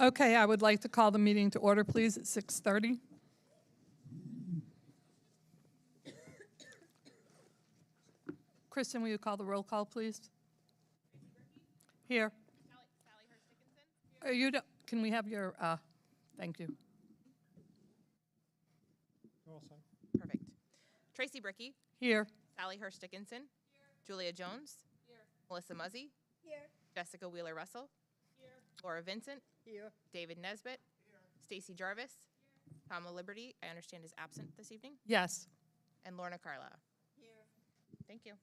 Okay, I would like to call the meeting to order, please, at 6:30. Kristen, will you call the roll call, please? Here. Sally Hurst Dickinson. Are you, can we have your, thank you. Perfect. Tracy Bricky. Here. Sally Hurst Dickinson. Julia Jones. Melissa Muzzy. Jessica Wheeler Russell. Laura Vincent. David Nesbitt. Stacy Jarvis. Kamala Liberty, I understand, is absent this evening. Yes. And Lorna Carla. Thank you.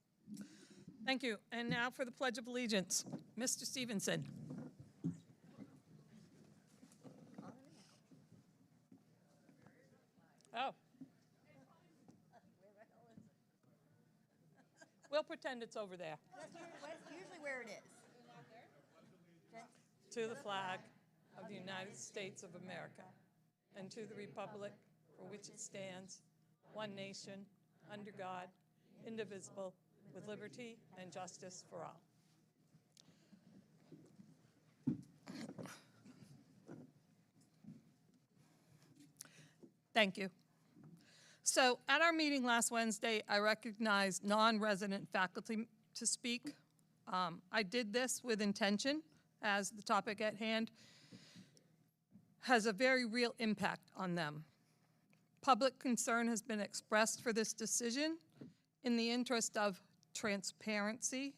Thank you. And now for the Pledge of Allegiance. Mr. Stevenson. Oh. We'll pretend it's over there. That's usually where it is. To the flag of the United States of America and to the republic for which it stands, one nation, under God, indivisible, with liberty and justice for all. Thank you. So at our meeting last Wednesday, I recognized non-resident faculty to speak. I did this with intention, as the topic at hand has a very real impact on them. Public concern has been expressed for this decision. In the interest of transparency,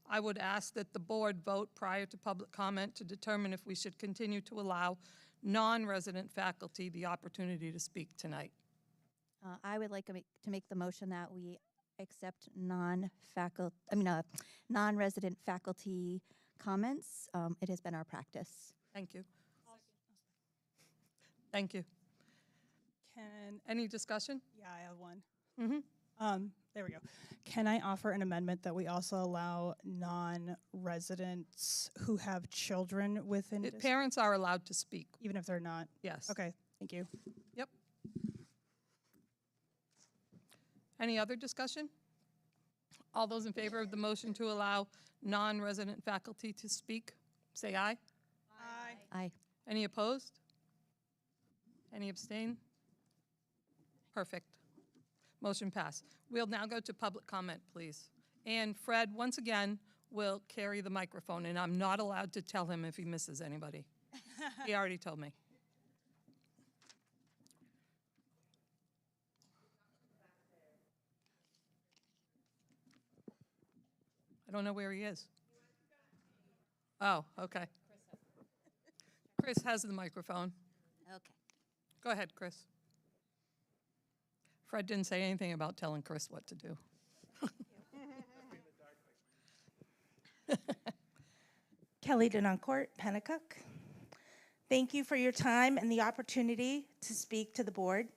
I would ask that the board vote prior to public comment to determine if we should continue to allow non-resident faculty the opportunity to speak tonight. I would like to make the motion that we accept non-resident faculty comments. It has been our practice. Thank you. Thank you. Any discussion? Yeah, I have one. Mm-hmm. There we go. Can I offer an amendment that we also allow non-residents who have children within Parents are allowed to speak. even if they're not? Yes. Okay, thank you. Yep. Any other discussion? All those in favor of the motion to allow non-resident faculty to speak, say aye. Aye. Aye. Any opposed? Any abstain? Perfect. Motion passed. We'll now go to public comment, please. And Fred, once again, will carry the microphone, and I'm not allowed to tell him if he misses anybody. He already told me. I don't know where he is. Oh, okay. Chris has the microphone. Okay. Go ahead, Chris. Fred didn't say anything about telling Chris what to do. Kelly Denoncourt, Pennacook. Thank you for your time and the opportunity to speak to the board.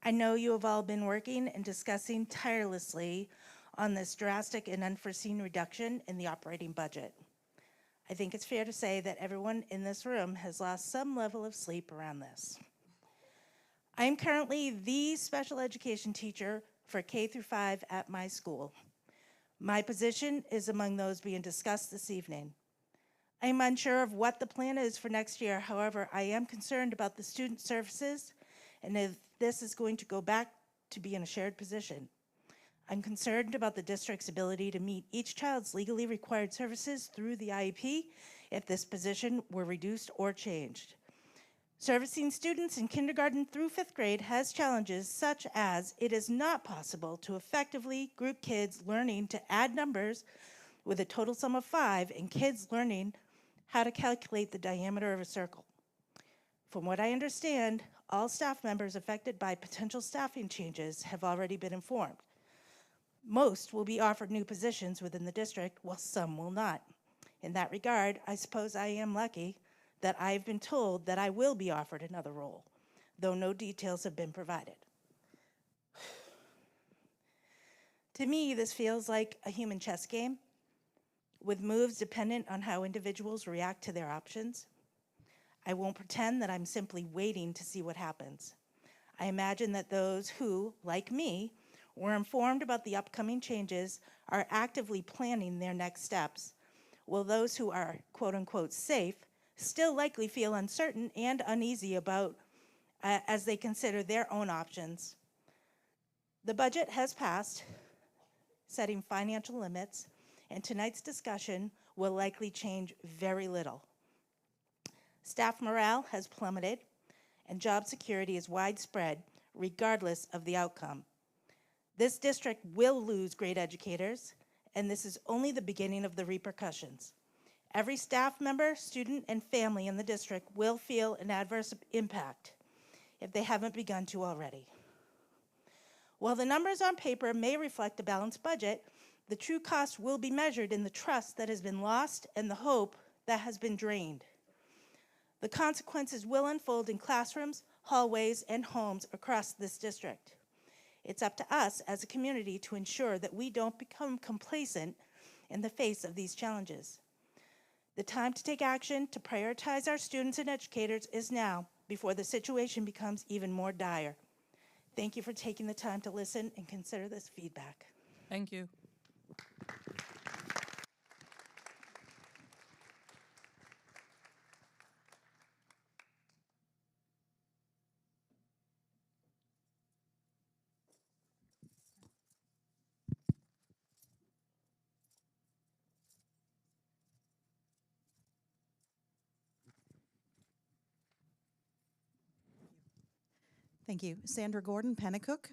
I know you have all been working and discussing tirelessly on this drastic and unforeseen reduction in the operating budget. I think it's fair to say that everyone in this room has lost some level of sleep around this. I am currently the special education teacher for K through 5 at my school. My position is among those being discussed this evening. I am unsure of what the plan is for next year. However, I am concerned about the student services and if this is going to go back to being a shared position. I'm concerned about the district's ability to meet each child's legally required services through the IEP if this position were reduced or changed. Servicing students in kindergarten through 5th grade has challenges such as it is not possible to effectively group kids learning to add numbers with a total sum of 5 and kids learning how to calculate the diameter of a circle. From what I understand, all staff members affected by potential staffing changes have already been informed. Most will be offered new positions within the district, while some will not. In that regard, I suppose I am lucky that I've been told that I will be offered another role, though no details have been provided. To me, this feels like a human chess game, with moves dependent on how individuals react to their options. I won't pretend that I'm simply waiting to see what happens. I imagine that those who, like me, were informed about the upcoming changes are actively planning their next steps, while those who are quote-unquote safe still likely feel uncertain and uneasy about as they consider their own options. The budget has passed, setting financial limits, and tonight's discussion will likely change very little. Staff morale has plummeted, and job security is widespread, regardless of the outcome. This district will lose great educators, and this is only the beginning of the repercussions. Every staff member, student, and family in the district will feel an adverse impact if they haven't begun to already. While the numbers on paper may reflect a balanced budget, the true cost will be measured in the trust that has been lost and the hope that has been drained. The consequences will unfold in classrooms, hallways, and homes across this district. It's up to us as a community to ensure that we don't become complacent in the face of these challenges. The time to take action to prioritize our students and educators is now, before the situation becomes even more dire. Thank you for taking the time to listen and consider this feedback. Thank you. Thank you. Sandra Gordon, Pennacook.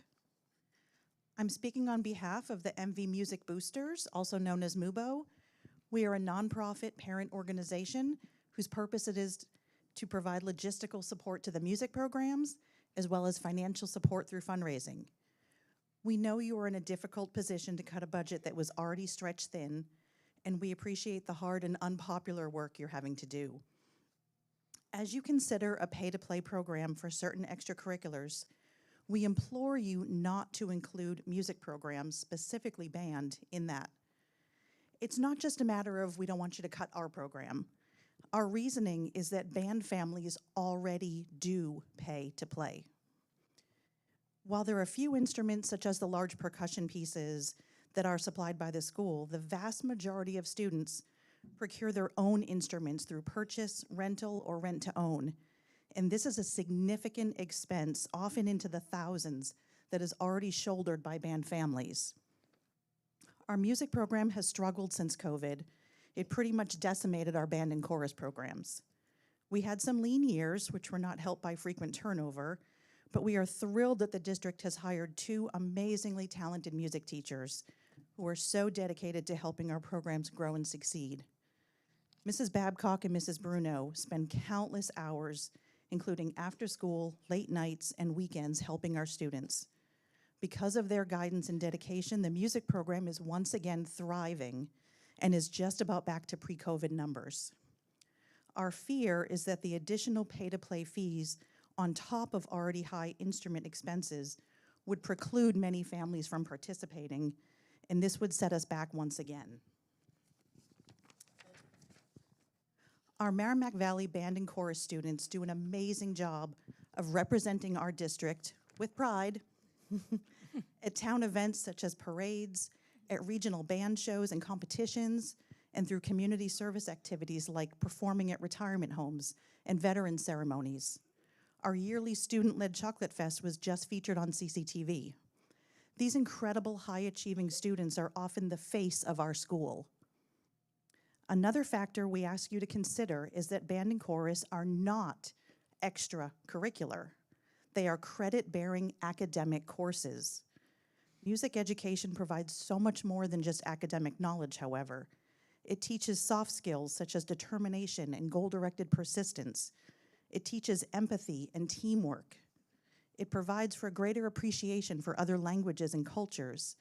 I'm speaking on behalf of the MV Music Boosters, also known as MUBO. We are a nonprofit parent organization whose purpose it is to provide logistical support to the music programs, as well as financial support through fundraising. We know you are in a difficult position to cut a budget that was already stretched thin, and we appreciate the hard and unpopular work you're having to do. As you consider a pay-to-play program for certain extracurriculars, we implore you not to include music programs, specifically band, in that. It's not just a matter of we don't want you to cut our program. Our reasoning is that band families already do pay to play. While there are a few instruments, such as the large percussion pieces, that are supplied by the school, the vast majority of students procure their own instruments through purchase, rental, or rent-to-own. And this is a significant expense, often into the thousands, that is already shouldered by band families. Our music program has struggled since COVID. It pretty much decimated our band and chorus programs. We had some lean years, which were not helped by frequent turnover, but we are thrilled that the district has hired 2 amazingly talented music teachers who are so dedicated to helping our programs grow and succeed. Mrs. Babcock and Mrs. Bruno spend countless hours, including after school, late nights, and weekends helping our students. Because of their guidance and dedication, the music program is once again thriving and is just about back to pre-COVID numbers. Our fear is that the additional pay-to-play fees on top of already high instrument expenses would preclude many families from participating, and this would set us back once again. Our Merrimack Valley Band and Chorus students do an amazing job of representing our district with pride at town events such as parades, at regional band shows and competitions, and through community service activities like performing at retirement homes and veteran ceremonies. Our yearly student-led Chocolate Fest was just featured on CCTV. These incredible high-achieving students are often the face of our school. Another factor we ask you to consider is that band and chorus are not extracurricular. They are credit-bearing academic courses. Music education provides so much more than just academic knowledge, however. It teaches soft skills such as determination and goal-directed persistence. It teaches empathy and teamwork. It provides for a greater appreciation for other languages and cultures.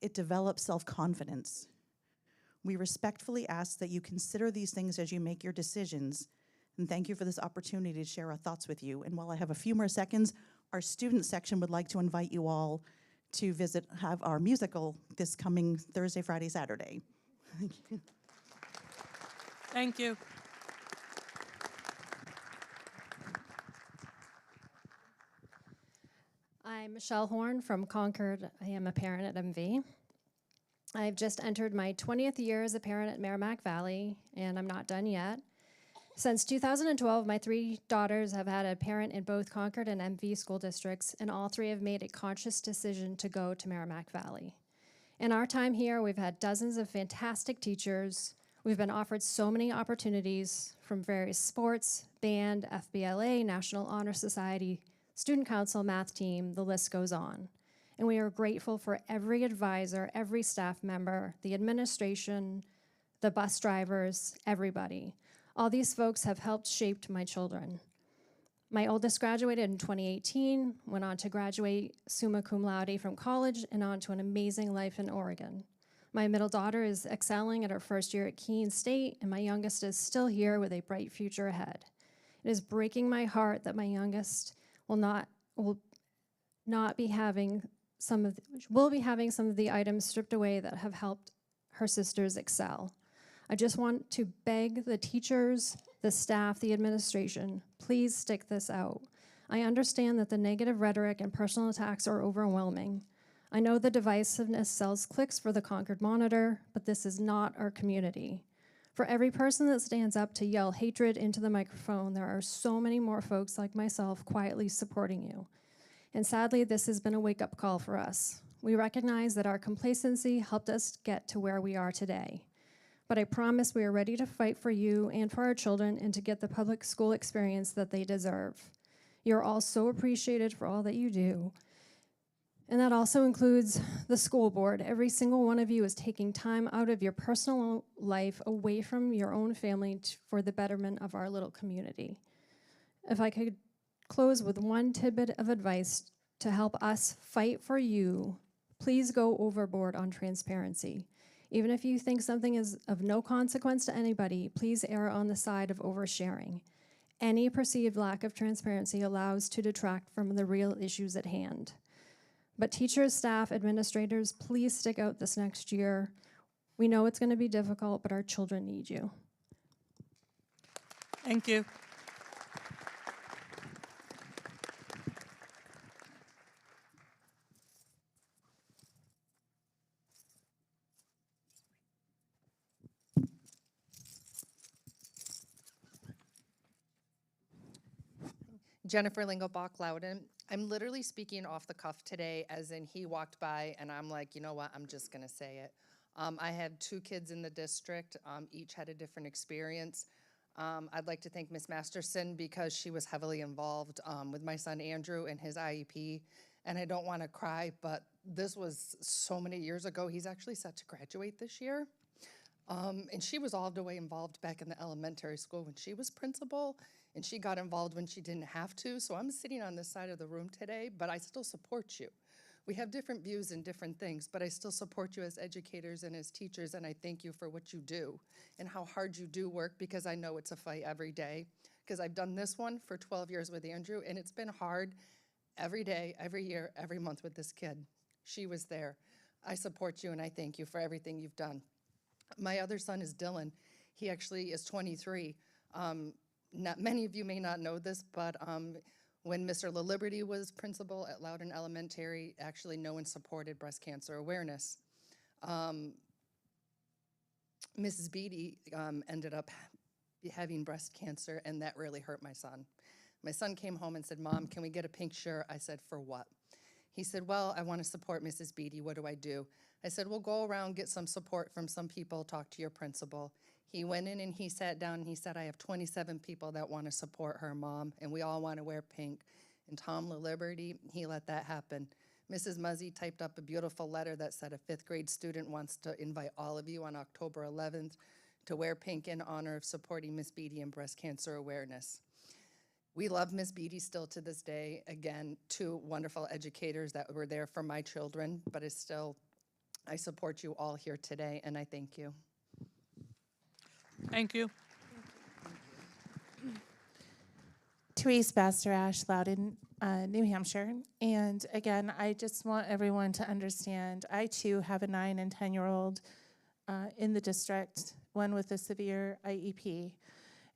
It develops self-confidence. We respectfully ask that you consider these things as you make your decisions, and thank you for this opportunity to share our thoughts with you. And while I have a few more seconds, our student section would like to invite you all to have our musical this coming Thursday, Friday, Saturday. Thank you. Thank you. I'm Michelle Horn from Concord. I am a parent at MV. I've just entered my 20th year as a parent at Merrimack Valley, and I'm not done yet. Since 2012, my 3 daughters have had a parent in both Concord and MV school districts, and all 3 have made a conscious decision to go to Merrimack Valley. In our time here, we've had dozens of fantastic teachers. We've been offered so many opportunities from various sports, band, FBLA, National Honor Society, Student Council, math team, the list goes on. And we are grateful for every advisor, every staff member, the administration, the bus drivers, everybody. All these folks have helped shape my children. My oldest graduated in 2018, went on to graduate summa cum laude from college and on to an amazing life in Oregon. My middle daughter is excelling at her first year at Keene State, and my youngest is still here with a bright future ahead. It is breaking my heart that my youngest will be having some of the items stripped away that have helped her sisters excel. I just want to beg the teachers, the staff, the administration, please stick this out. I understand that the negative rhetoric and personal attacks are overwhelming. I know the divisiveness sells clicks for the Concord Monitor, but this is not our community. For every person that stands up to yell hatred into the microphone, there are so many more folks like myself quietly supporting you. And sadly, this has been a wake-up call for us. We recognize that our complacency helped us get to where we are today. But I promise we are ready to fight for you and for our children and to get the public school experience that they deserve. You're all so appreciated for all that you do. And that also includes the school board. Every single one of you is taking time out of your personal life away from your own family for the betterment of our little community. If I could close with one tidbit of advice to help us fight for you, please go overboard on transparency. Even if you think something is of no consequence to anybody, please err on the side of oversharing. Any perceived lack of transparency allows to detract from the real issues at hand. But teachers, staff, administrators, please stick out this next year. We know it's going to be difficult, but our children need you. Thank you. Jennifer Lingelbach-Loudon. I'm literally speaking off the cuff today, as in he walked by and I'm like, you know what, I'm just gonna say it. I have 2 kids in the district, each had a different experience. I'd like to thank Ms. Masterson because she was heavily involved with my son Andrew and his IEP. And I don't wanna cry, but this was so many years ago. He's actually set to graduate this year. And she was all the way involved back in the elementary school when she was principal, and she got involved when she didn't have to. So I'm sitting on this side of the room today, but I still support you. We have different views and different things, but I still support you as educators and as teachers, and I thank you for what you do and how hard you do work, because I know it's a fight every day, because I've done this one for 12 years with Andrew, and it's been hard every day, every year, every month with this kid. She was there. I support you, and I thank you for everything you've done. My other son is Dylan. He actually is 23. Not many of you may not know this, but when Mr. LaLiberty was principal at Loudon Elementary, actually no one supported breast cancer awareness. Mrs. Beatty ended up having breast cancer, and that really hurt my son. My son came home and said, "Mom, can we get a pink shirt?" I said, "For what?" He said, "Well, I want to support Mrs. Beatty. What do I do?" I said, "Well, go around, get some support from some people, talk to your principal." He went in and he sat down and he said, "I have 27 people that want to support her, Mom, and we all want to wear pink." And Tom LaLiberty, he let that happen. Mrs. Muzzy typed up a beautiful letter that said a 5th grade student wants to invite all of you on October 11th to wear pink in honor of supporting Miss Beatty in breast cancer awareness. We love Miss Beatty still to this day. Again, 2 wonderful educators that were there for my children, but I support you all here today, and I thank you. Thank you. Therese Bastarash, Loudon, New Hampshire. And again, I just want everyone to understand, I too have a 9 and 10-year-old in the district, one with a severe IEP.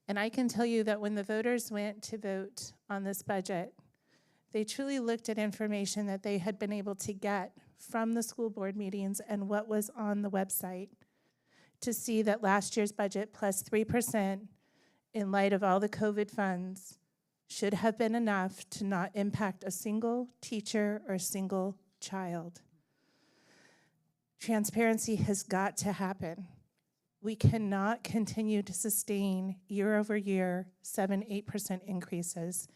And I can tell you that when the voters went to vote on this budget, they truly looked at information that they had been able to get from the school board meetings and what was on the website to see that last year's budget plus 3% in light of all the COVID funds, should have been enough to not impact a single teacher or a single child. Transparency has got to happen. We cannot continue to sustain year over year 7-8% increases.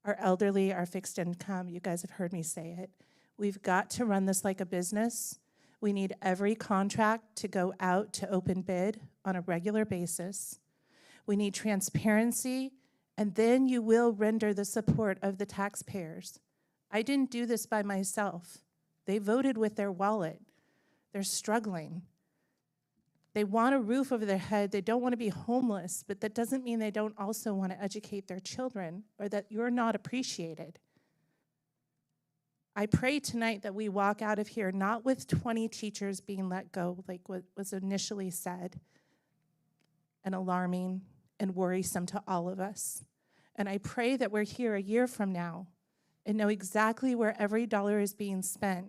Our elderly, our fixed income, you guys have heard me say it. We've got to run this like a business. We need every contract to go out to open bid on a regular basis. We need transparency, and then you will render the support of the taxpayers. I didn't do this by myself. They voted with their wallet. They're struggling. They want a roof over their head. They don't want to be homeless, but that doesn't mean they don't also want to educate their children or that you're not appreciated. I pray tonight that we walk out of here not with 20 teachers being let go, like what was initially said, and alarming and worrisome to all of us. And I pray that we're here a year from now and know exactly where every dollar is being spent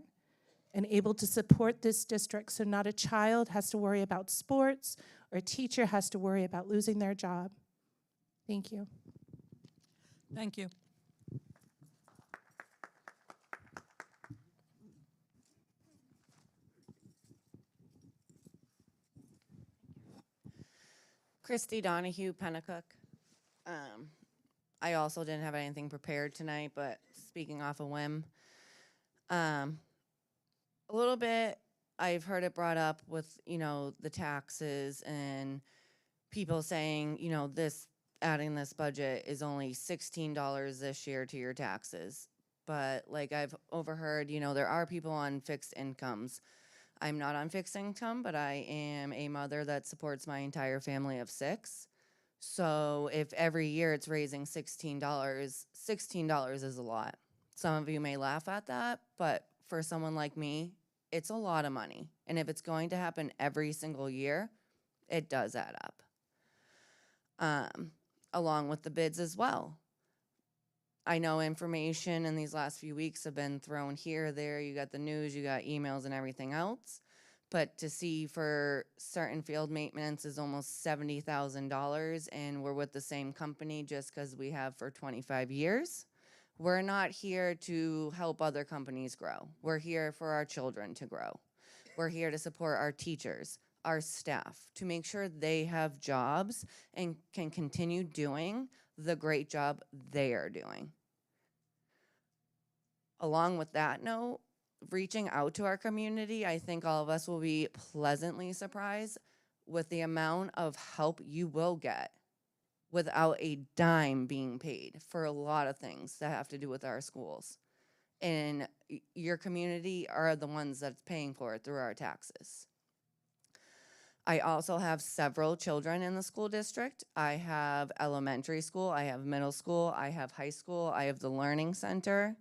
and able to support this district so not a child has to worry about sports or a teacher has to worry about losing their job. Thank you. Thank you. Christy Donahue, Pennacook. I also didn't have anything prepared tonight, but speaking off a whim, a little bit, I've heard it brought up with, the taxes and people saying, adding this budget is only $16 this year to your taxes. But like I've overheard, there are people on fixed incomes. I'm not on fixed income, but I am a mother that supports my entire family of 6. So if every year it's raising $16, $16 is a lot. Some of you may laugh at that, but for someone like me, it's a lot of money. And if it's going to happen every single year, it does add up. Along with the bids as well. I know information in these last few weeks have been thrown here, there. You got the news, you got emails and everything else. But to see for certain field maintenance is almost $70,000, and we're with the same company just because we have for 25 years. We're not here to help other companies grow. We're here for our children to grow. We're here to support our teachers, our staff, to make sure they have jobs and can continue doing the great job they are doing. Along with that note, reaching out to our community, I think all of us will be pleasantly surprised with the amount of help you will get without a dime being paid for a lot of things that have to do with our schools. And your community are the ones that's paying for it through our taxes. I also have several children in the school district. I have elementary school, I have middle school, I have high school, I have the learning center.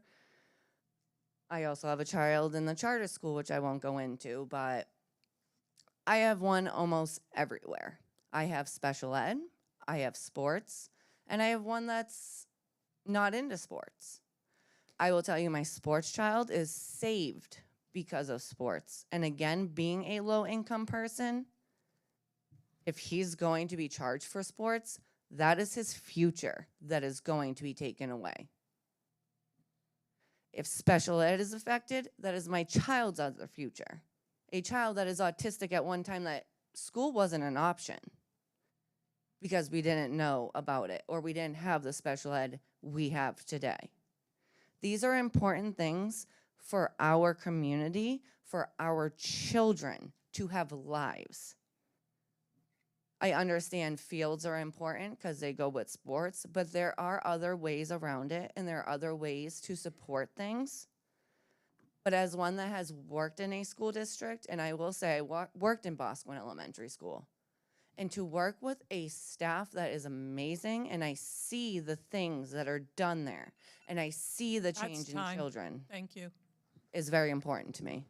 I also have a child in the charter school, which I won't go into, but I have one almost everywhere. I have special ed, I have sports, and I have one that's not into sports. I will tell you, my sports child is saved because of sports. And again, being a low-income person, if he's going to be charged for sports, that is his future that is going to be taken away. If special ed is affected, that is my child's other future. A child that is autistic at one time that school wasn't an option because we didn't know about it or we didn't have the special ed we have today. These are important things for our community, for our children to have lives. I understand fields are important because they go with sports, but there are other ways around it and there are other ways to support things. But as one that has worked in a school district, and I will say I worked in Boscawen Elementary School, and to work with a staff that is amazing, and I see the things that are done there, and I see the change in children. Thank you. Is very important to me.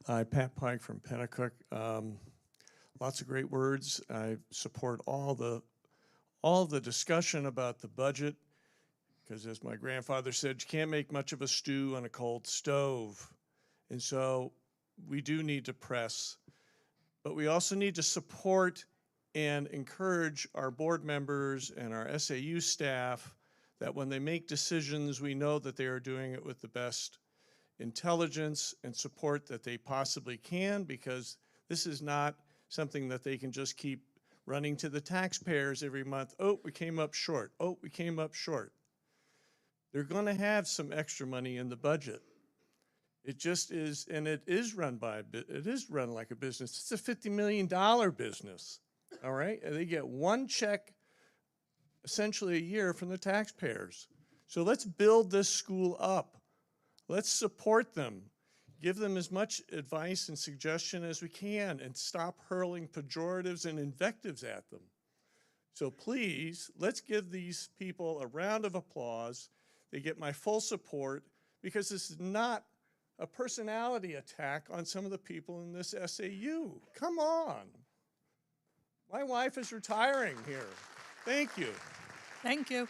Hi, Pat Pike from Pennacook. Lots of great words. I support all the discussion about the budget. because as my grandfather said, you can't make much of a stew on a cold stove. And so we do need to press, but we also need to support and encourage our board members and our SAU staff that when they make decisions, we know that they are doing it with the best intelligence and support that they possibly can, because this is not something that they can just keep running to the taxpayers every month. Oh, we came up short. Oh, we came up short. They're going to have some extra money in the budget. It just is, and it is run like a business. It's a $50 million business, all right? And they get one check essentially a year from the taxpayers. So let's build this school up. Let's support them. Give them as much advice and suggestion as we can and stop hurling pejoratives and invectives at them. So please, let's give these people a round of applause. They get my full support, because this is not a personality attack on some of the people in this SAU. Come on. My wife is retiring here. Thank you. Thank you.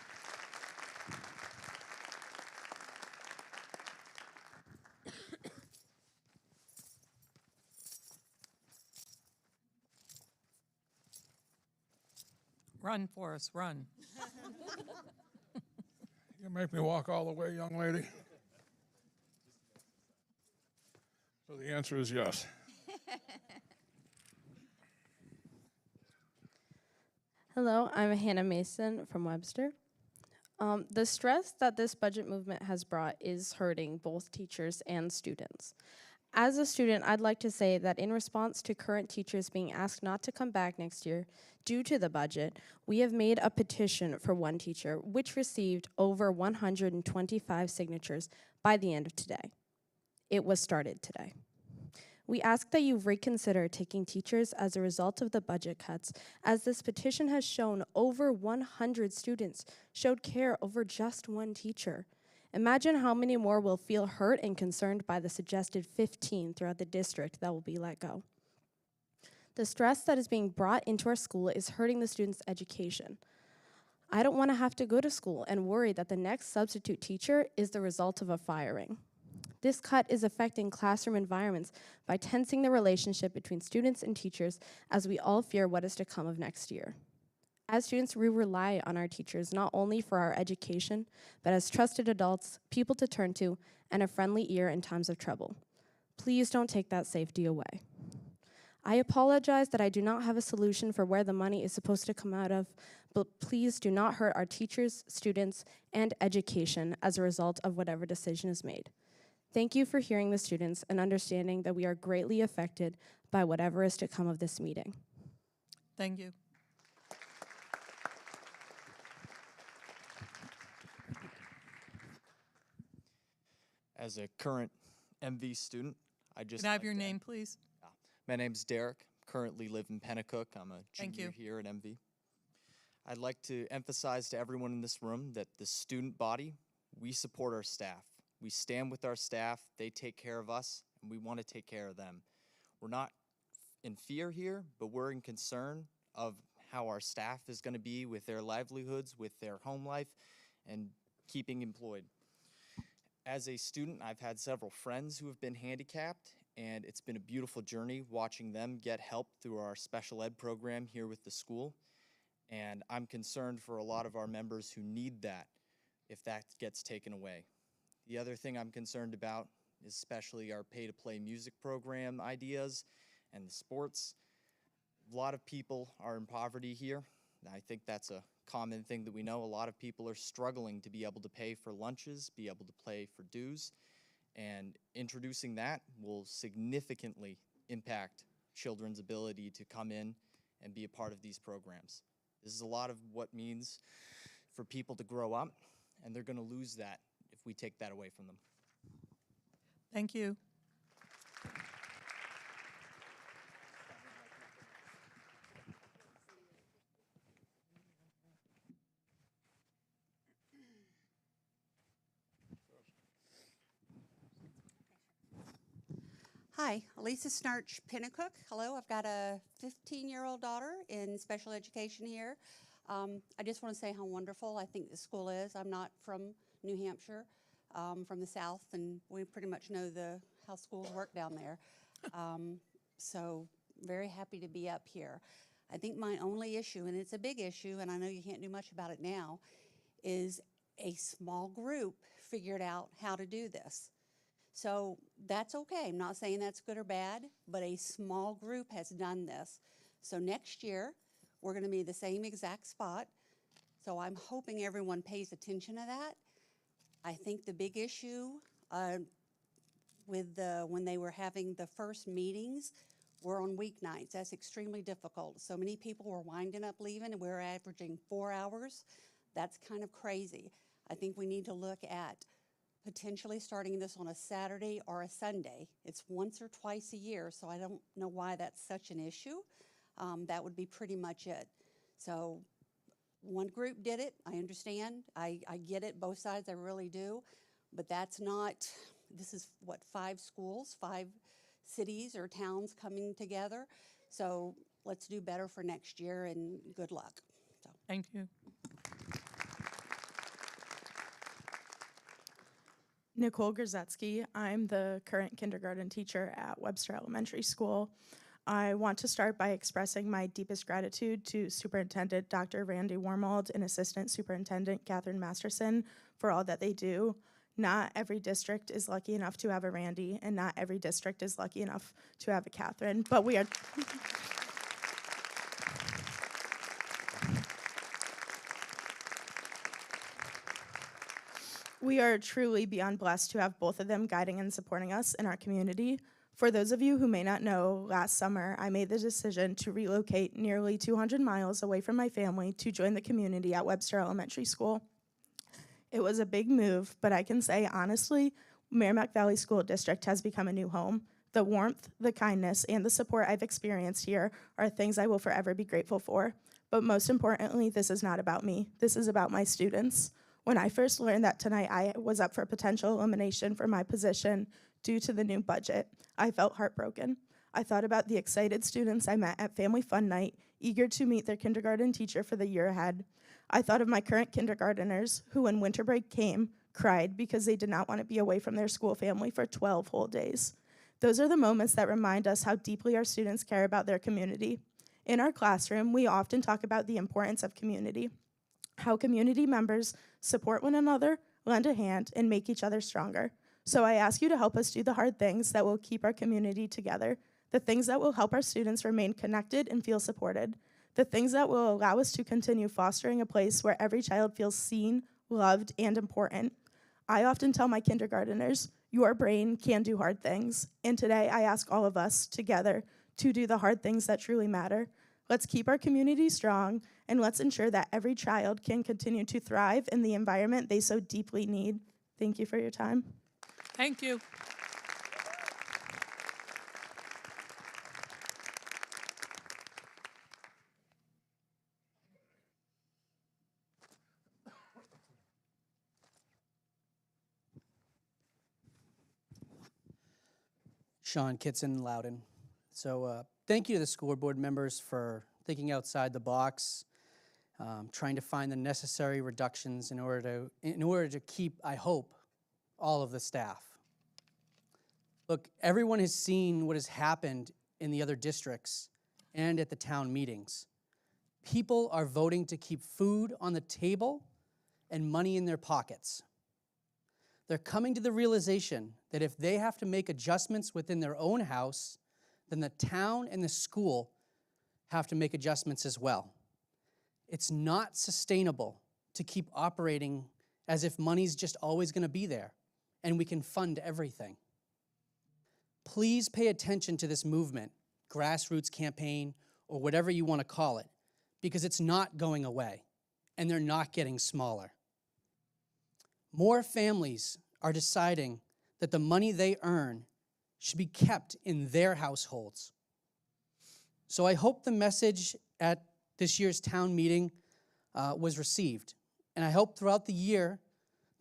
Run, Forrest, run. You make me walk all the way, young lady? So the answer is yes. Hello, I'm Hannah Mason from Webster. The stress that this budget movement has brought is hurting both teachers and students. As a student, I'd like to say that in response to current teachers being asked not to come back next year due to the budget, we have made a petition for one teacher, which received over 125 signatures by the end of today. It was started today. We ask that you reconsider taking teachers as a result of the budget cuts, as this petition has shown over 100 students showed care over just one teacher. Imagine how many more will feel hurt and concerned by the suggested 15 throughout the district that will be let go. The stress that is being brought into our school is hurting the students' education. I don't want to have to go to school and worry that the next substitute teacher is the result of a firing. This cut is affecting classroom environments by tensing the relationship between students and teachers, as we all fear what is to come of next year. As students, we rely on our teachers not only for our education, but as trusted adults, people to turn to, and a friendly ear in times of trouble. Please don't take that safety away. I apologize that I do not have a solution for where the money is supposed to come out of, but please do not hurt our teachers, students, and education as a result of whatever decision is made. Thank you for hearing the students and understanding that we are greatly affected by whatever is to come of this meeting. Thank you. As a current MV student, I just Can I have like your to- name, please? My name's Derek, currently live in Pennacook. I'm a Thank junior you. here at MV. I'd like to emphasize to everyone in this room that the student body, we support our staff. We stand with our staff, they take care of us, and we want to take care of them. We're not in fear here, but we're in concern of how our staff is going to be with their livelihoods, with their home life, and keeping employed. As a student, I've had several friends who have been handicapped, and it's been a beautiful journey watching them get help through our special ed program here with the school. And I'm concerned for a lot of our members who need that if that gets taken away. The other thing I'm concerned about is especially our pay-to-play music program ideas and the sports. A lot of people are in poverty here. I think that's a common thing that we know. A lot of people are struggling to be able to pay for lunches, be able to pay for dues, and introducing that will significantly impact children's ability to come in and be a part of these programs. This is a lot of what means for people to grow up, and they're going to lose that if we take that away from them. Thank you. Hi, Elisa Snarch, Pennacook. Hello, I've got a 15-year-old daughter in special education here. I just want to say how wonderful I think the school is. I'm not from New Hampshire, from the South, and we pretty much know how schools work down there. So very happy to be up here. I think my only issue, and it's a big issue, and I know you can't do much about it now, is a small group figured out how to do this. So that's okay. I'm not saying that's good or bad, but a small group has done this. So next year, we're going to be the same exact spot. So I'm hoping everyone pays attention to that. I think the big issue when they were having the first meetings were on weeknights. That's extremely difficult. So many people were winding up leaving, and we were averaging 4 hours. That's kind of crazy. I think we need to look at potentially starting this on a Saturday or a Sunday. It's once or twice a year, so I don't know why that's such an issue. That would be pretty much it. So one group did it. I understand. I get it, both sides, I really do. But that's not, this is what, 5 schools, 5 cities or towns coming together. So let's do better for next year, and good luck. So. Thank you. Nicole Grzycki. I'm the current kindergarten teacher at Webster Elementary School. I want to start by expressing my deepest gratitude to Superintendent Dr. Randy Warmold and Assistant Superintendent Catherine Masterson for all that they do. Not every district is lucky enough to have a Randy, and not every district is lucky enough to have a Catherine, but we are... We are truly beyond blessed to have both of them guiding and supporting us in our community. For those of you who may not know, last summer I made the decision to relocate nearly 200 miles away from my family to join the community at Webster Elementary School. It was a big move, but I can say honestly, Merrimack Valley School District has become a new home. The warmth, the kindness, and the support I've experienced here are things I will forever be grateful for. But most importantly, this is not about me. This is about my students. When I first learned that tonight I was up for potential elimination for my position due to the new budget, I felt heartbroken. I thought about the excited students I met at Family Fun Night, eager to meet their kindergarten teacher for the year ahead. I thought of my current kindergarteners who, when winter break came, cried because they did not want to be away from their school family for 12 whole days. Those are the moments that remind us how deeply our students care about their community. In our classroom, we often talk about the importance of community, how community members support one another, lend a hand, and make each other stronger. So I ask you to help us do the hard things that will keep our community together, the things that will help our students remain connected and feel supported, the things that will allow us to continue fostering a place where every child feels seen, loved, and important. I often tell my kindergarteners, your brain can do hard things, and today I ask all of us together to do the hard things that truly matter. Let's keep our community strong, and let's ensure that every child can continue to thrive in the environment they so deeply need. Thank you for your time. Thank you. Sean Kitson, Loudon. So thank you to the school board members for thinking outside the box, trying to find the necessary reductions in order to keep, I hope, all of the staff. Look, everyone has seen what has happened in the other districts and at the town meetings. People are voting to keep food on the table and money in their pockets. They're coming to the realization that if they have to make adjustments within their own house, then the town and the school have to make adjustments as well. It's not sustainable to keep operating as if money's just always going to be there and we can fund everything. Please pay attention to this movement, grassroots campaign, or whatever you want to call it, because it's not going away and they're not getting smaller. More families are deciding that the money they earn should be kept in their households. So I hope the message at this year's town meeting was received. And I hope throughout the year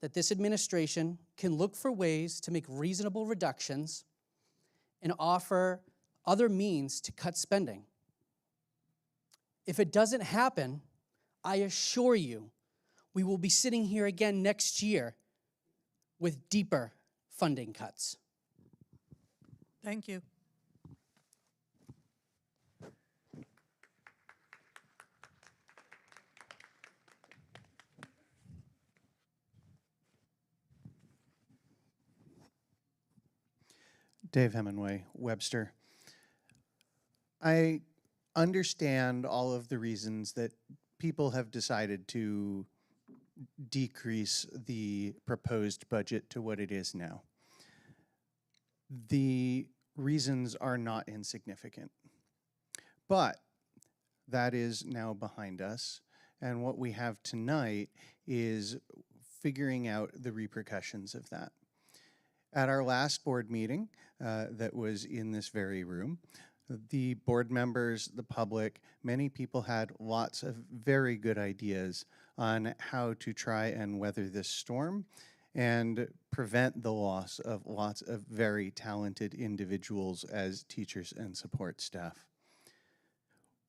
that this administration can look for ways to make reasonable reductions and offer other means to cut spending. If it doesn't happen, I assure you, we will be sitting here again next year with deeper funding cuts. Thank you. Dave Hemingway, Webster. I understand all of the reasons that people have decided to decrease the proposed budget to what it is now. The reasons are not insignificant. But that is now behind us, and what we have tonight is figuring out the repercussions of that. At our last board meeting that was in this very room, the board members, the public, many people had lots of very good ideas on how to try and weather this storm and prevent the loss of lots of very talented individuals as teachers and support staff.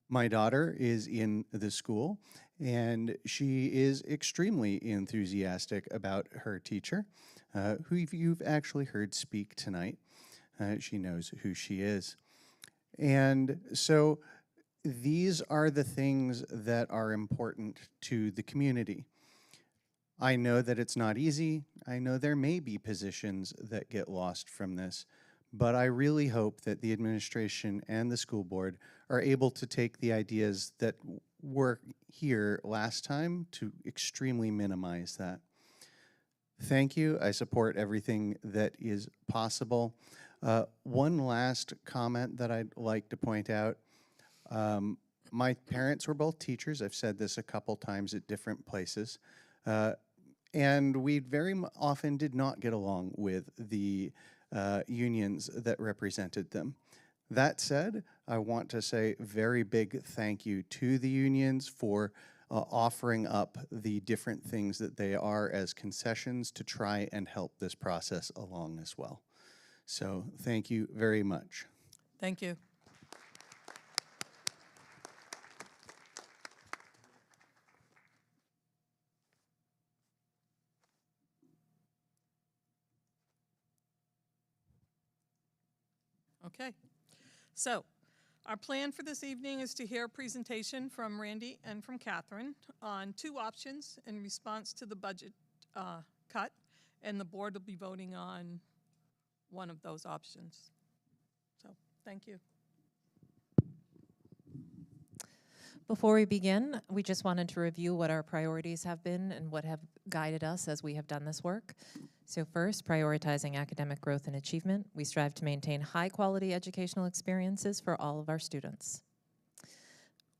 My daughter is in the school, and she is extremely enthusiastic about her teacher, who you've actually heard speak tonight. She knows who she is. And so these are the things that are important to the community. I know that it's not easy. I know there may be positions that get lost from this, but I really hope that the administration and the school board are able to take the ideas that were here last time to extremely minimize that. Thank you. I support everything that is possible. One last comment that I'd like to point out. My parents were both teachers. I've said this a couple times at different places. And we very often did not get along with the unions that represented them. That said, I want to say very big thank you to the unions for offering up the different things that they are as concessions to try and help this process along as well. So thank you very much. Thank you. Okay. So our plan for this evening is to hear a presentation from Randy and from Catherine on two options in response to the budget cut, and the board will be voting on one of those options. So, thank you. Before we begin, we just wanted to review what our priorities have been and what have guided us as we have done this work. So first, prioritizing academic growth and achievement. We strive to maintain high-quality educational experiences for all of our students.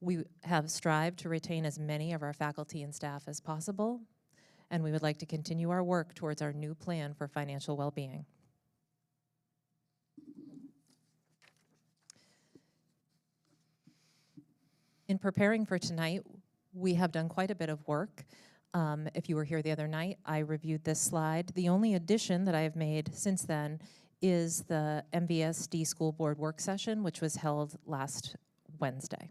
We have strived to retain as many of our faculty and staff as possible, and we would like to continue our work towards our new plan for financial well-being. In preparing for tonight, we have done quite a bit of work. If you were here the other night, I reviewed this slide. The only addition that I have made since then is the MVSD school board work session, which was held last Wednesday.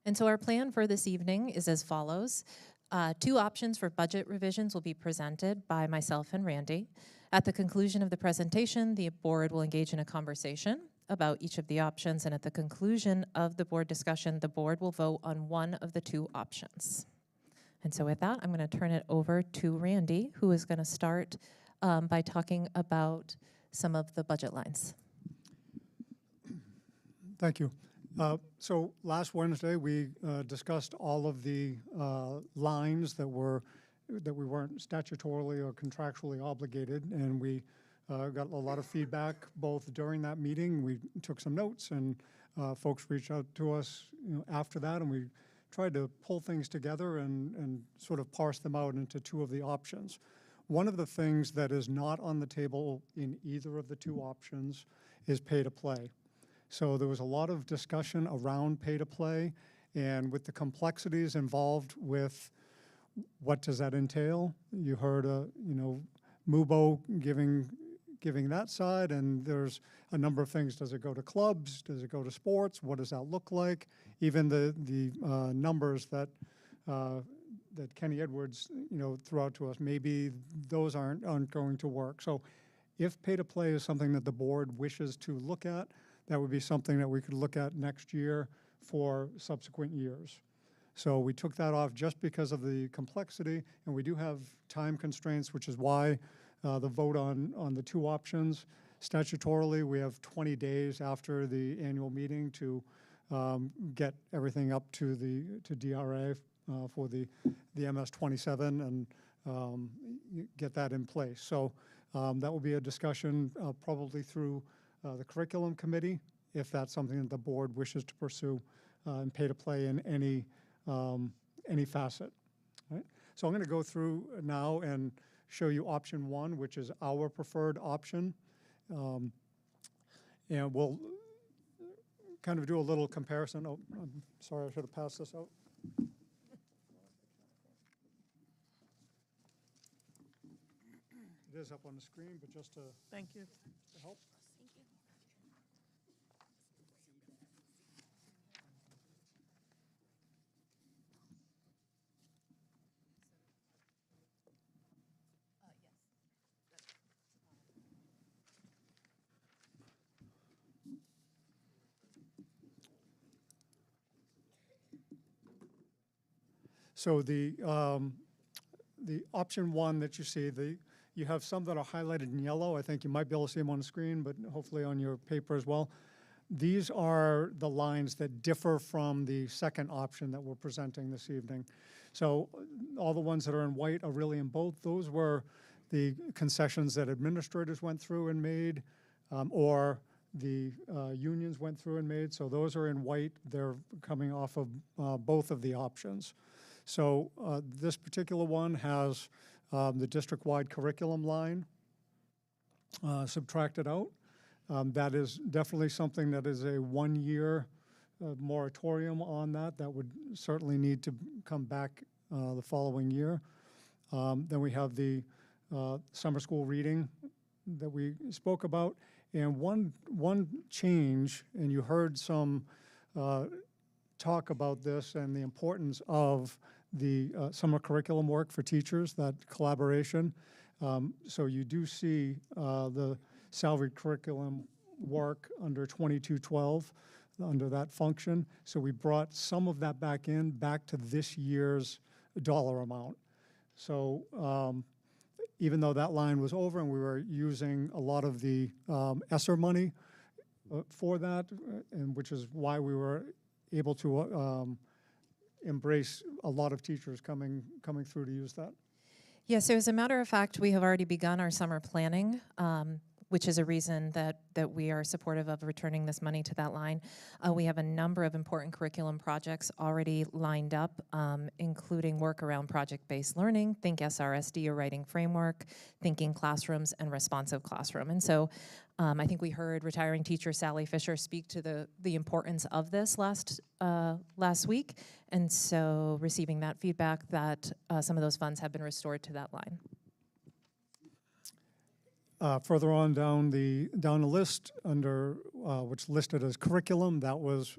And so our plan for this evening is as follows. Two options for budget revisions will be presented by myself and Randy. At the conclusion of the presentation, the board will engage in a conversation about each of the options, and at the conclusion of the board discussion, the board will vote on one of the two options. And so with that, I'm going to turn it over to Randy, who is going to start by talking about some of the budget lines. Thank you. So last Wednesday, we discussed all of the lines that we weren't statutorily or contractually obligated, and we got a lot of feedback both during that meeting. We took some notes, and folks reached out to us after that, and we tried to pull things together and sort of parse them out into two of the options. One of the things that is not on the table in either of the two options is pay to play. So there was a lot of discussion around pay to play, and with the complexities involved with what does that entail. You heard, MUBO giving giving that side, and there's a number of things. Does it go to clubs? Does it go to sports? What does that look like? Even the numbers that that Kenny Edwards, threw out to us, maybe those aren't going to work. So if pay to play is something that the board wishes to look at, that would be something that we could look at next year for subsequent years. So we took that off just because of the complexity, and we do have time constraints, which is why the vote on the two options. Statutorily, we have 20 days after the annual meeting to get everything up to DRA for the MS-27 and get that in place. So that will be a discussion probably through the curriculum committee, if that's something that the board wishes to pursue and pay to play in any facet. Right? So I'm going to go through now and show you option one, which is our preferred option. And we'll kind of do a little comparison. Oh, I'm sorry, I should have passed this out. It is up on the screen, but just to Thank you. help. So the option one that you see, you have some that are highlighted in yellow. I think you might be able to see them on the screen, but hopefully on your paper as well. These are the lines that differ from the second option that we're presenting this evening. So all the ones that are in white are really in both. Those were the concessions that administrators went through and made, or the unions went through and made. So those are in white. They're coming off of both of the options. So this particular one has the district-wide curriculum line subtracted out. That is definitely something that is a one-year moratorium on that. That would certainly need to come back the following year. Then we have the summer school reading that we spoke about. And one change, and you heard some talk about this and the importance of the summer curriculum work for teachers, that collaboration. So you do see the salaried curriculum work under 2212, under that function. So we brought some of that back to this year's dollar amount. So even though that line was over and we were using a lot of the ESSER money for that, and which is why we were able to embrace a lot of teachers coming through to use that. Yeah, so as a matter of fact, we have already begun our summer planning, which is a reason that we are supportive of returning this money to that line. We have a number of important curriculum projects already lined up, including work around project-based learning, Think SRSD or Writing Framework, Thinking Classrooms, and Responsive Classroom. And so I think we heard retiring teacher Sally Fisher speak to the importance of this last week, and so receiving that feedback that some of those funds have been restored to that line. Further on down the list, under what's listed as curriculum, that was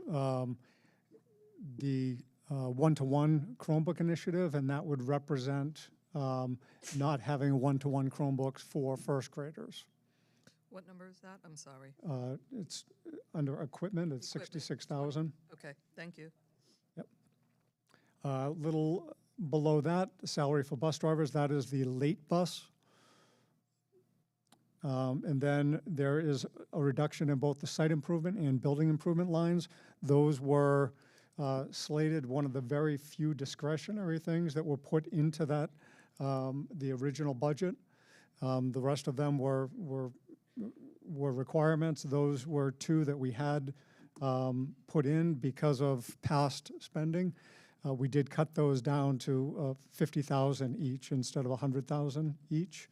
the one-to-one Chromebook initiative, and that would represent not having one-to-one Chromebooks for first graders. What number is that? I'm sorry. It's under equipment. It's 66,000. Okay, thank you. Yep. A little below that, salary for bus drivers. That is the late bus. And then there is a reduction in both the site improvement and building improvement lines. Those were slated one of the very few discretionary things that were put into that, the original budget. The rest of them were requirements. Those were two that we had put in because of past spending. We did cut those down to 50,000 each instead of 100,000 each.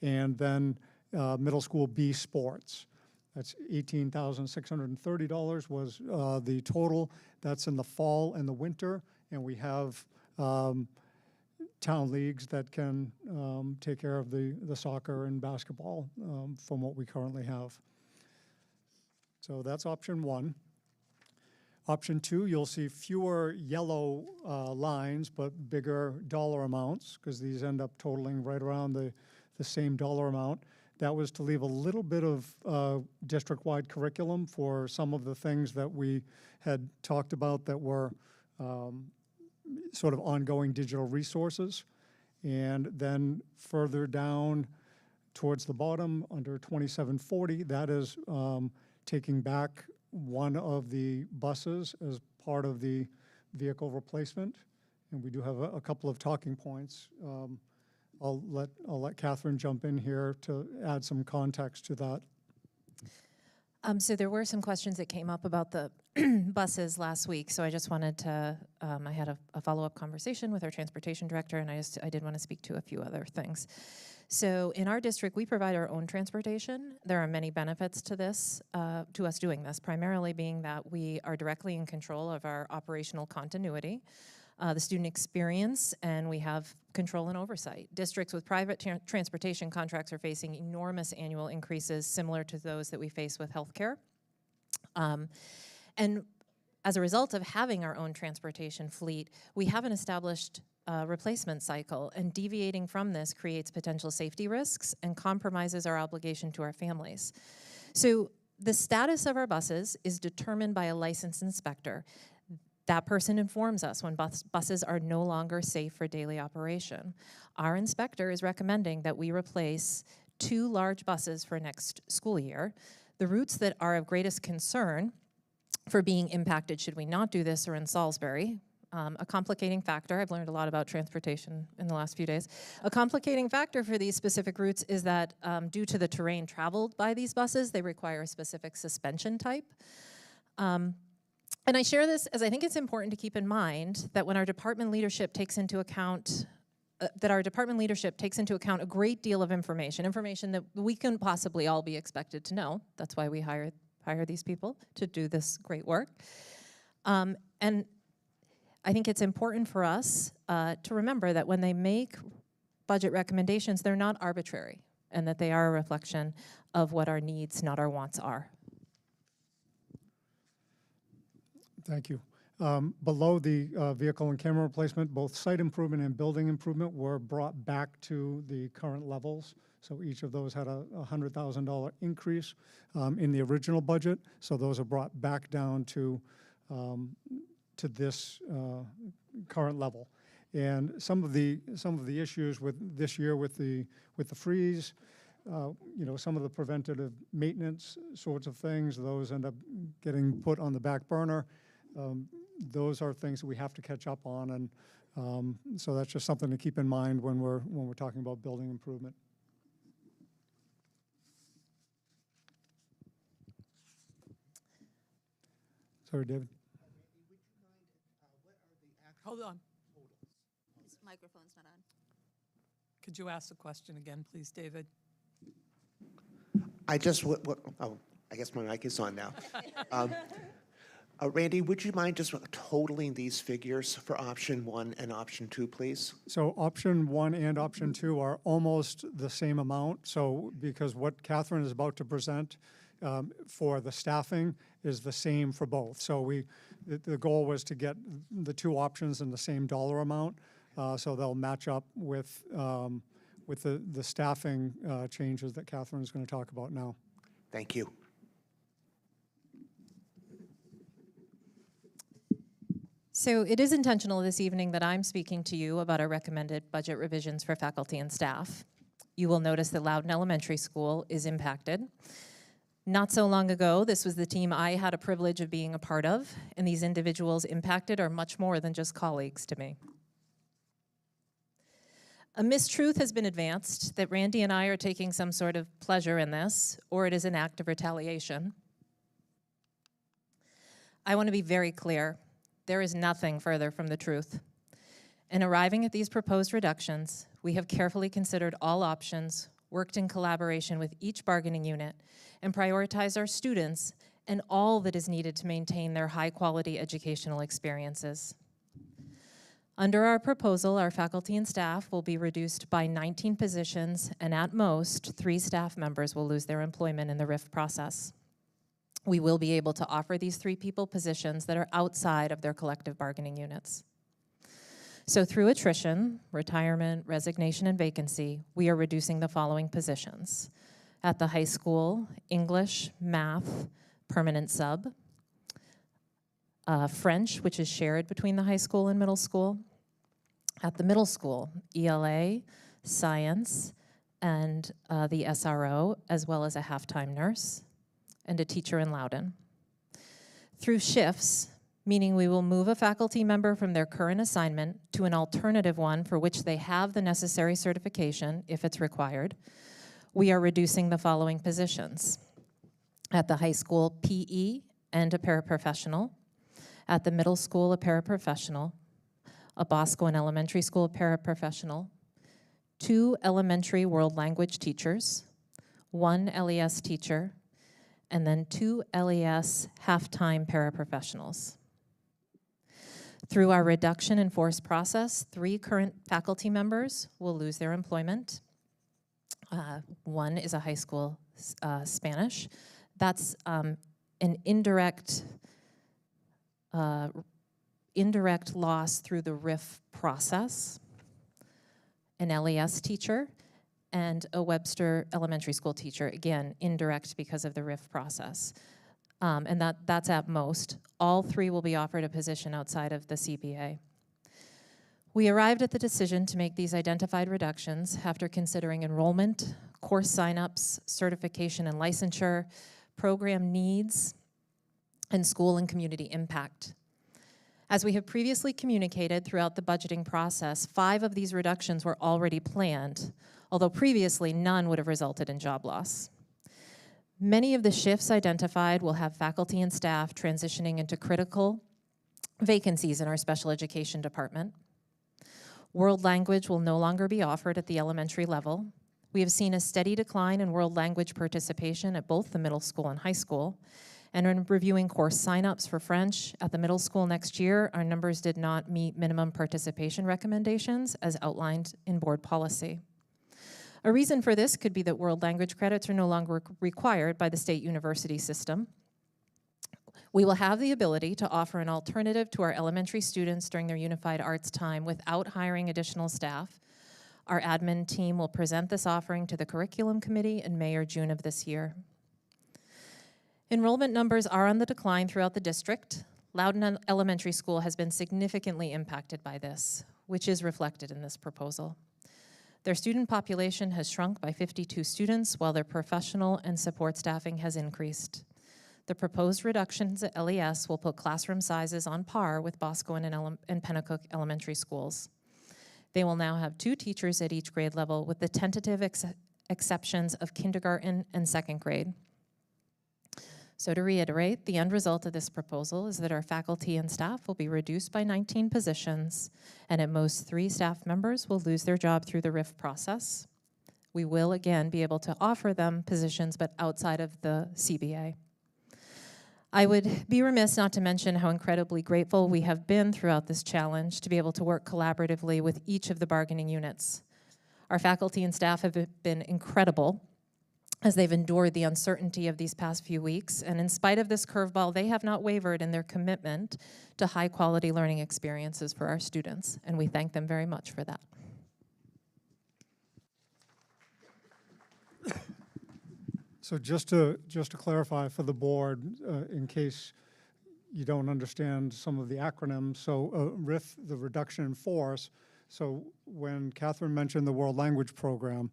And then middle school B sports. That's $18,630 was the total. That's in the fall and the winter, and we have town leagues that can take care of the soccer and basketball from what we currently have. So that's option one. Option two, you'll see fewer yellow lines, but bigger dollar amounts, because these end up totaling right around the same dollar amount. That was to leave a little bit of district-wide curriculum for some of the things that we had talked about that were sort of ongoing digital resources. And then further down towards the bottom, under 2740, that is taking back one of the buses as part of the vehicle replacement. And we do have a couple of talking points. I'll let Catherine jump in here to add some context to that. So there were some questions that came up about the buses last week. So I just wanted to, I had a follow-up conversation with our transportation director, and I did want to speak to a few other things. So in our district, we provide our own transportation. There are many benefits to this, to us doing this, primarily being that we are directly in control of our operational continuity, the student experience, and we have control and oversight. Districts with private transportation contracts are facing enormous annual increases similar to those that we face with healthcare. And as a result of having our own transportation fleet, we have an established replacement cycle, and deviating from this creates potential safety risks and compromises our obligation to our families. So the status of our buses is determined by a licensed inspector. That person informs us when buses are no longer safe for daily operation. Our inspector is recommending that we replace 2 large buses for next school year. The routes that are of greatest concern for being impacted should we not do this are in Salisbury. A complicating factor, I've learned a lot about transportation in the last few days. A complicating factor for these specific routes is that due to the terrain traveled by these buses, they require a specific suspension type. And I share this as I think it's important to keep in mind that when our department leadership takes into account a great deal of information that we can possibly all be expected to know. That's why we hire these people to do this great work. And I think it's important for us to remember that when they make budget recommendations, they're not arbitrary, and that they are a reflection of what our needs, not our wants, are. Thank you. Below the vehicle and camera replacement, both site improvement and building improvement were brought back to the current levels. So each of those had a $100,000 increase in the original budget. So those are brought back down to this current level. And some of the issues with this year with the freeze, you know, some of the preventative maintenance sorts of things, those end up getting put on the back burner. Those are things that we have to catch up on, and so that's just something to keep in mind when we're talking about building improvement. Sorry, David. Hold on. His microphone's not on. Could you ask the question again, please, David? I guess my mic is on now. Randy, would you mind just totaling these figures for option 1 and option 2, please? So option 1 and option 2 are almost the same amount. So because what Catherine is about to present for the staffing is the same for both. So the goal was to get the 2 options in the same dollar amount, so they'll match up with the staffing changes that Catherine is going to talk about now. Thank you. So it is intentional this evening that I'm speaking to you about our recommended budget revisions for faculty and staff. You will notice that Loudon Elementary School is impacted. Not so long ago, this was the team I had a privilege of being a part of, and these individuals impacted are much more than just colleagues to me. A mistruth has been advanced that Randy and I are taking some sort of pleasure in this, or it is an act of retaliation. I want to be very clear. There is nothing further from the truth. In arriving at these proposed reductions, we have carefully considered all options, worked in collaboration with each bargaining unit, and prioritized our students and all that is needed to maintain their high-quality educational experiences. Under our proposal, our faculty and staff will be reduced by 19 positions, and at most, 3 staff members will lose their employment in the RIF process. We will be able to offer these 3 people positions that are outside of their collective bargaining units. So through attrition, retirement, resignation, and vacancy, we are reducing the following positions. At the high school, English, math, permanent sub, French, which is shared between the high school and middle school. At the middle school, ELA, science, and the SRO, as well as a half-time nurse, and a teacher in Loudoun. Through shifts, meaning we will move a faculty member from their current assignment to an alternative one for which they have the necessary certification, if it's required, we are reducing the following positions. At the high school, PE and a paraprofessional. At the middle school, a paraprofessional. A Bosco and elementary school paraprofessional. 2 elementary world language teachers. 1 LES teacher. And then 2 LES half-time paraprofessionals. Through our reduction in force process, 3 current faculty members will lose their employment. 1 is a high school Spanish. That's an indirect loss through the RIF process. An LES teacher and a Webster elementary school teacher, again, indirect because of the RIF process. And that's at most. All 3 will be offered a position outside of the CBA. We arrived at the decision to make these identified reductions after considering enrollment, course signups, certification and licensure, program needs, and school and community impact. As we have previously communicated throughout the budgeting process, 5 of these reductions were already planned, although previously none would have resulted in job loss. Many of the shifts identified will have faculty and staff transitioning into critical vacancies in our special education department. World language will no longer be offered at the elementary level. We have seen a steady decline in world language participation at both the middle school and high school. And in reviewing course signups for French at the middle school next year, our numbers did not meet minimum participation recommendations as outlined in board policy. A reason for this could be that world language credits are no longer required by the state university system. We will have the ability to offer an alternative to our elementary students during their unified arts time without hiring additional staff. Our admin team will present this offering to the curriculum committee in May or June of this year. Enrollment numbers are on the decline throughout the district. Loudoun Elementary School has been significantly impacted by this, which is reflected in this proposal. Their student population has shrunk by 52 students, while their professional and support staffing has increased. The proposed reductions at LES will put classroom sizes on par with Bosco and Pennacook elementary schools. They will now have 2 teachers at each grade level, with the tentative exceptions of kindergarten and 2nd grade. So to reiterate, the end result of this proposal is that our faculty and staff will be reduced by 19 positions, and at most 3 staff members will lose their job through the RIF process. We will again be able to offer them positions, but outside of the CBA. I would be remiss not to mention how incredibly grateful we have been throughout this challenge to be able to work collaboratively with each of the bargaining units. Our faculty and staff have been incredible as they've endured the uncertainty of these past few weeks, and in spite of this curveball, they have not wavered in their commitment to high-quality learning experiences for our students, and we thank them very much for that. So just to clarify for the board, in case you don't understand some of the acronyms, so RIF, the reduction in force, so when Catherine mentioned the world language program,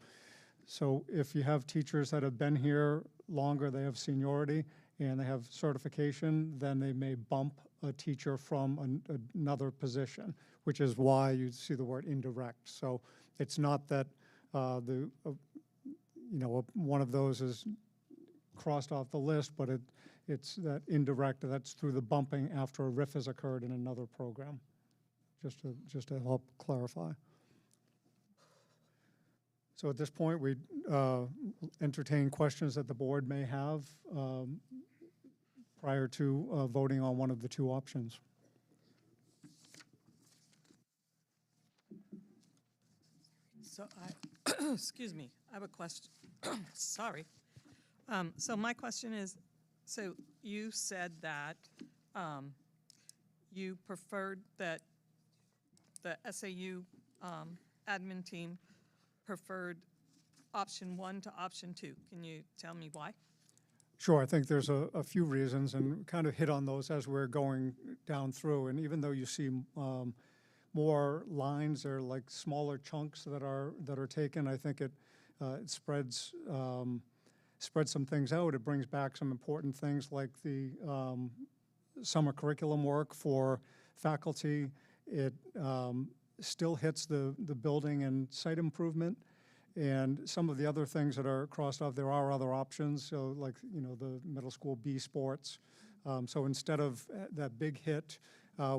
so if you have teachers that have been here longer, they have seniority, and they have certification, then they may bump a teacher from another position, which is why you see the word indirect. So it's not that one of those is crossed off the list, but it's that indirect, that's through the bumping after a RIF has occurred in another program, just to help clarify. So at this point, we entertain questions that the board may have prior to voting on one of the 2 options. So excuse me, I have a question. Sorry. So my question is, so you said that you preferred that the SAU admin team preferred option 1 to option 2. Can you tell me why? Sure, I think there's a few reasons, and kind of hit on those as we're going down through. And even though you see more lines or like smaller chunks that are taken, I think it spreads some things out. It brings back some important things like the summer curriculum work for faculty. It still hits the building and site improvement. And some of the other things that are crossed off, there are other options, so like, you know, the middle school B sports. So instead of that big hit,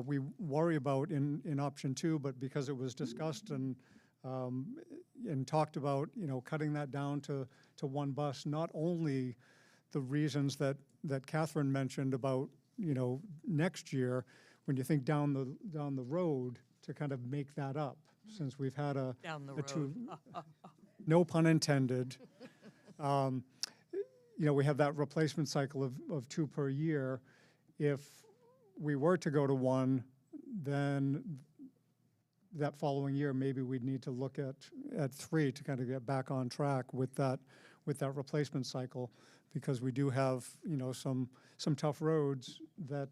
we worry about in option 2, but because it was discussed and talked about, you know, cutting that down to one bus, not only the reasons that Catherine mentioned about, you know, next year, when you think down the road, to kind of make that up, since we've had Down the two, road. no pun intended. You know, we have that replacement cycle of 2 per year. If we were to go to 1, then that following year, maybe we'd need to look at 3 to kind of get back on track with that replacement cycle, because we do have, you know, some tough roads that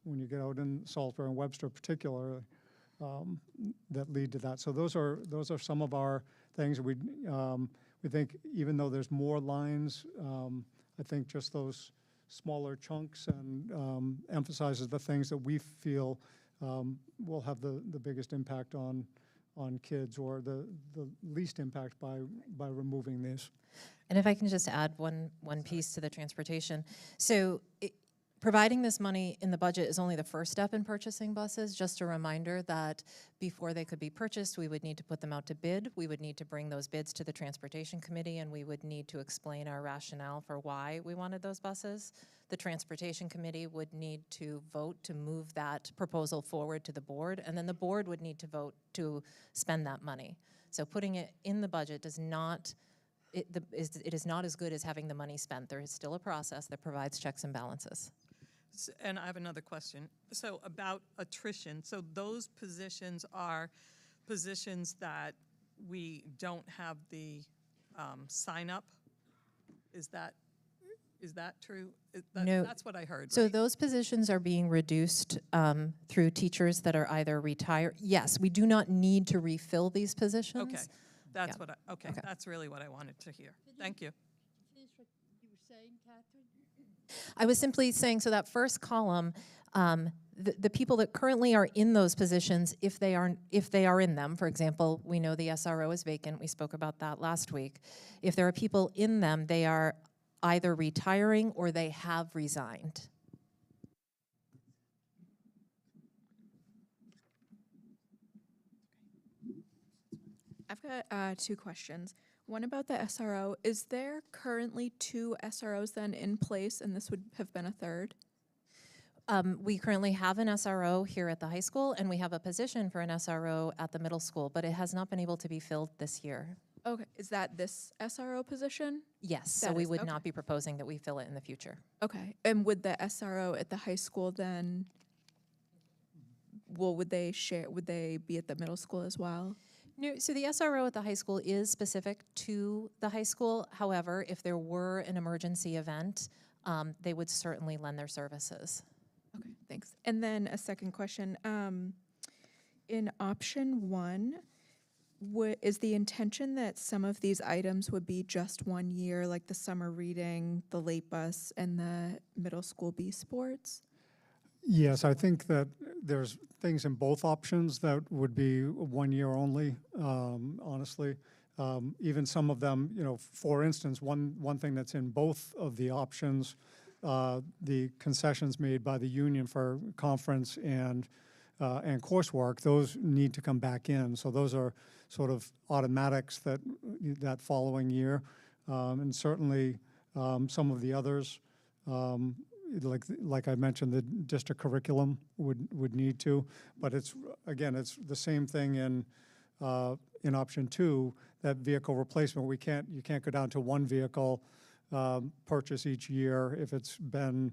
when you get out in Salisbury and Webster particularly, that lead to that. So those are some of our things. We think even though there's more lines, I think just those smaller chunks and emphasizes the things that we feel will have the biggest impact on kids, or the least impact by removing these. And if I can just add one piece to the transportation. So providing this money in the budget is only the first step in purchasing buses. Just a reminder that before they could be purchased, we would need to put them out to bid. We would need to bring those bids to the Transportation Committee, and we would need to explain our rationale for why we wanted those buses. The Transportation Committee would need to vote to move that proposal forward to the board, and then the board would need to vote to spend that money. So putting it in the budget does not, it is not as good as having the money spent. There is still a process that provides checks and balances. And I have another question. So about attrition, so those positions are positions that we don't have the sign up? Is that true? No. That's what I heard, So right? those positions are being reduced through teachers that are either retired. Yes, we do not need to refill these positions. Okay, that's Yeah. what okay, that's really what I wanted to hear. Thank you. Finish what you were saying, Catherine? I was simply saying, so that first column, the people that currently are in those positions, if they are in them, for example, we know the SRO is vacant. We spoke about that last week. If there are people in them, they are either retiring or they have resigned. I've got 2 questions. One about the SRO. Is there currently 2 SROs then in place, and this would have been a third? We currently have an SRO here at the high school, and we have a position for an SRO at the middle school, but it has not been able to be filled this year. Okay, is that this SRO position? Yes, so That we is- would okay. not be proposing that we fill it in the future. Okay, and would the SRO at the high school then, would they be at the middle school as well? No, so the SRO at the high school is specific to the high school. However, if there were an emergency event, they would certainly lend their services. Okay, thanks. And then a second question. In option 1, is the intention that some of these items would be just 1 year, like the summer reading, the late bus, and the middle school B sports? Yes, I think that there's things in both options that would be 1 year only, honestly. Even some of them, you know, for instance, one thing that's in both of the options, the concessions made by the union for conference and coursework, those need to come back in. So those are sort of automatics that following year. And certainly some of the others, like I mentioned, the district curriculum would need to, but it's, again, it's the same thing in in option 2, that vehicle replacement, you can't go down to one vehicle purchase each year if it's been,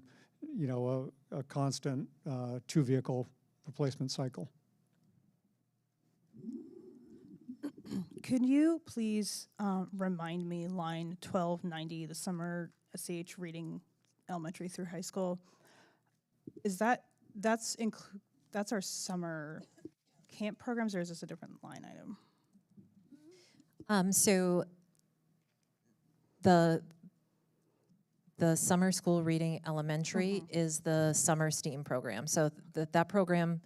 a constant 2-vehicle replacement cycle. Could you please remind me line 1290, the summer SH reading elementary through high school? Is that's our summer camp programs, or is this a different line item? So the summer school reading elementary is the summer STEAM program. So that program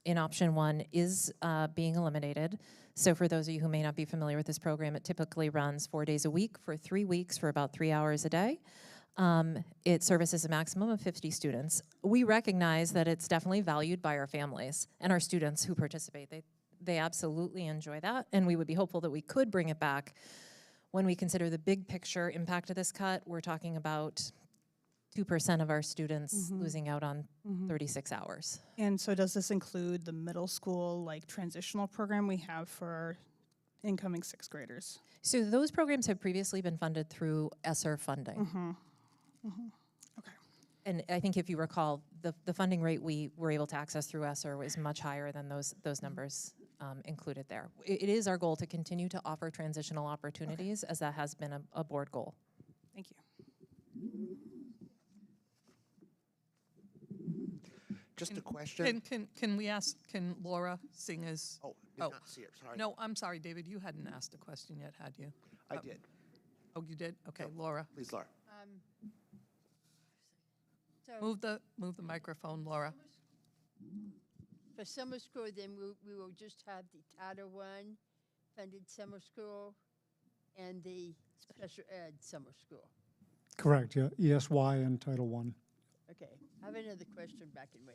in option 1 is being eliminated. So for those of you who may not be familiar with this program, it typically runs 4 days a week for 3 weeks for about 3 hours a day. It services a maximum of 50 students. We recognize that it's definitely valued by our families and our students who participate. They absolutely enjoy that, and we would be hopeful that we could bring it back. When we consider the big picture impact of this cut, we're talking about 2% of our students losing out on 36 hours. And so does this include the middle school, like, transitional program we have for incoming 6th graders? So those programs have previously been funded through ESSER funding. Okay. And I think if you recall, the funding rate we were able to access through ESSER was much higher than those numbers included there. It is our goal to continue to offer transitional opportunities, as that has been a board goal. Thank you. Just a question. Can Laura sing as? Oh, did not see it, sorry. No, I'm sorry, David, you hadn't asked a question yet, had you? I did. Oh, you did? Okay, Laura. Please, Laura. Move the microphone, Laura. For summer school, then we will just have the Title I funded summer school and the special ed summer school. Correct, yeah, ESY and Title I. Okay, I have another question back in way.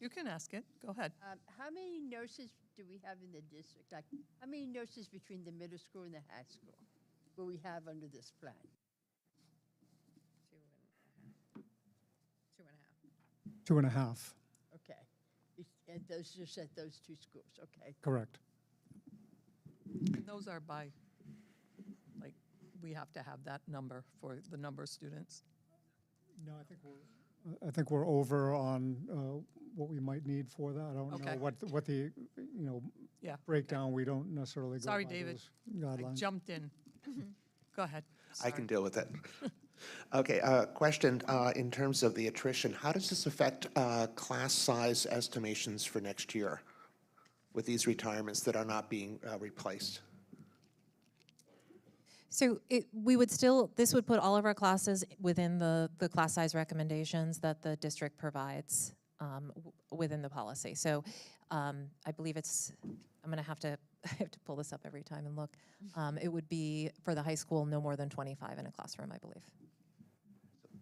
You can ask it, go ahead. How many nurses do we have in the district? Like, how many nurses between the middle school and the high school will we have under this plan? 2.5. Okay, and those just at those 2 schools, okay. Correct. Those are by, like, we have to have that number for the number of students. No, I think we're over on what we might need for that. I don't Okay. know what the Yeah. breakdown. We don't necessarily go Sorry, by David. those I guidelines. jumped in. Go ahead. I can deal with it. Okay, question in terms of the attrition, how does this affect class size estimations for next year with these retirements that are not being replaced? So this would put all of our classes within the class size recommendations that the district provides within the policy. So I believe I'm going to have to pull this up every time and look. It would be, for the high school, no more than 25 in a classroom, I believe.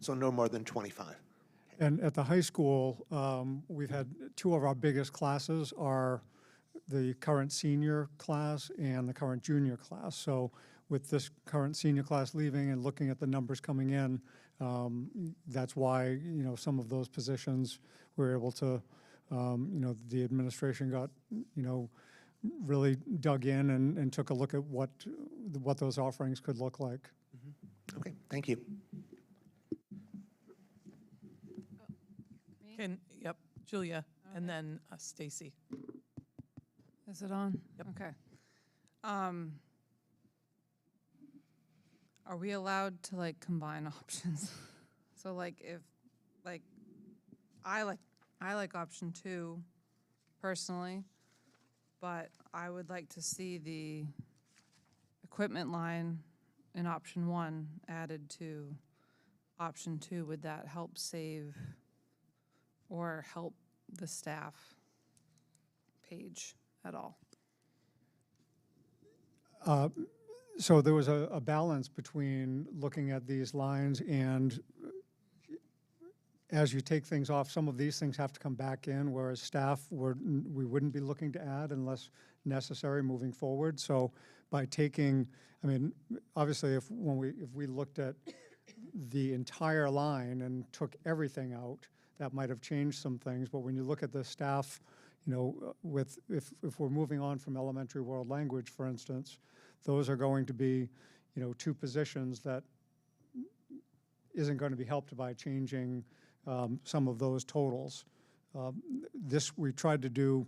So no more than 25. And at the high school, we've had 2 of our biggest classes are the current senior class and the current junior class. So with this current senior class leaving and looking at the numbers coming in, that's why, some of those positions we're able to, the administration got, really dug in and took a look at what those offerings could look like. Okay, thank you. Yep, Julia, and then Stacy. Is it on? Yep. Okay. Are we allowed to, like, combine options? So, like, if, like, I like option 2 personally, but I would like to see the equipment line in option 1 added to option 2. Would that help save or help the staff page at all? So there was a balance between looking at these lines, and as you take things off, some of these things have to come back in, whereas staff we wouldn't be looking to add unless necessary moving forward. So by taking, obviously if we looked at the entire line and took everything out, that might have changed some things. But when you look at the staff, if we're moving on from elementary world language, for instance, those are going to be, two positions that isn't going to be helped by changing some of those totals. We tried to do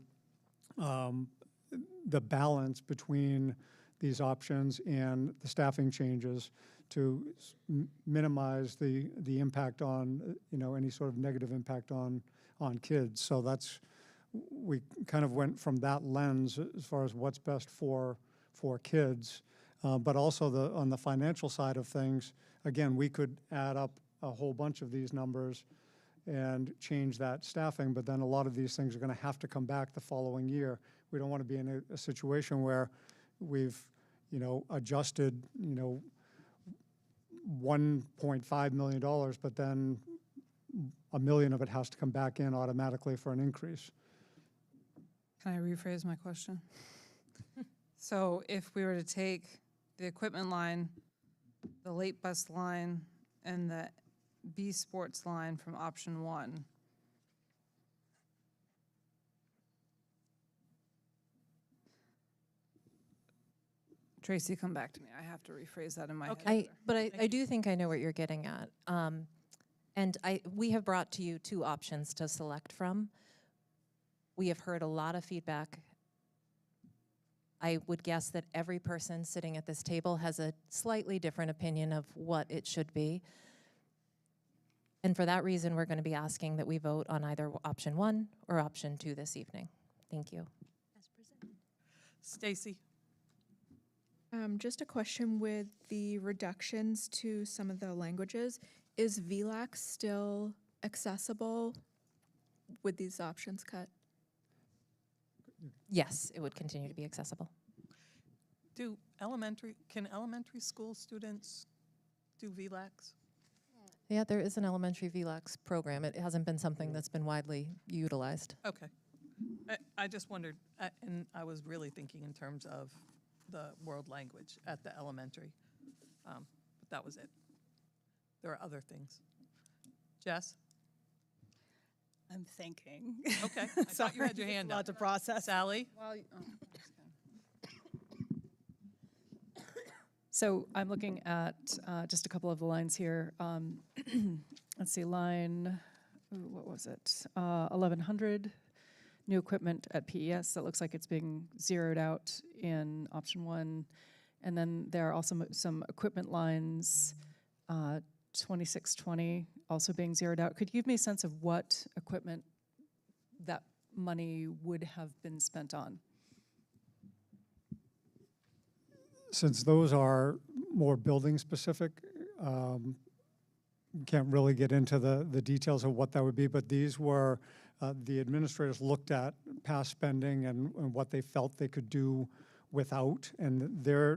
the balance between these options and the staffing changes to minimize the impact on, any sort of negative impact on kids. So we kind of went from that lens as far as what's best for kids. But also on the financial side of things, again, we could add up a whole bunch of these numbers and change that staffing, but then a lot of these things are going to have to come back the following year. We don't want to be in a situation where we've, adjusted, $1.5 million, but then $1 million of it has to come back in automatically for an increase. Can I rephrase my question? So if we were to take the equipment line, the late bus line, and the B sports line from option 1, Tracy, come back to me. I have to rephrase that in my head. I do think I know what you're getting at. And we have brought to you 2 options to select from. We have heard a lot of feedback. I would guess that every person sitting at this table has a slightly different opinion of what it should be. And for that reason, we're going to be asking that we vote on either option 1 or option 2 this evening. Thank you. Stacy? Just a question with the reductions to some of the languages. Is VLAC still accessible with these options cut? Yes, it would continue to be accessible. Can elementary school students do VLACs? Yeah, there is an elementary VLAX program. It hasn't been something that's been widely utilized. Okay. I just wondered, and I was really thinking in terms of the world language at the elementary, but that was it. There are other things. Jess? I'm thinking. Okay, I thought you had your hand up. A lot to process. Sally? So I'm looking at just a couple of the lines here. Let's see, line, what was it? 1100, new equipment at PES. That looks like it's being zeroed out in option 1. And then there are also some equipment lines, 2620, also being zeroed out. Could you give me a sense of what equipment that money would have been spent on? Since those are more building specific, can't really get into the details of what that would be, but these were, the administrators looked at past spending and what they felt they could do without, and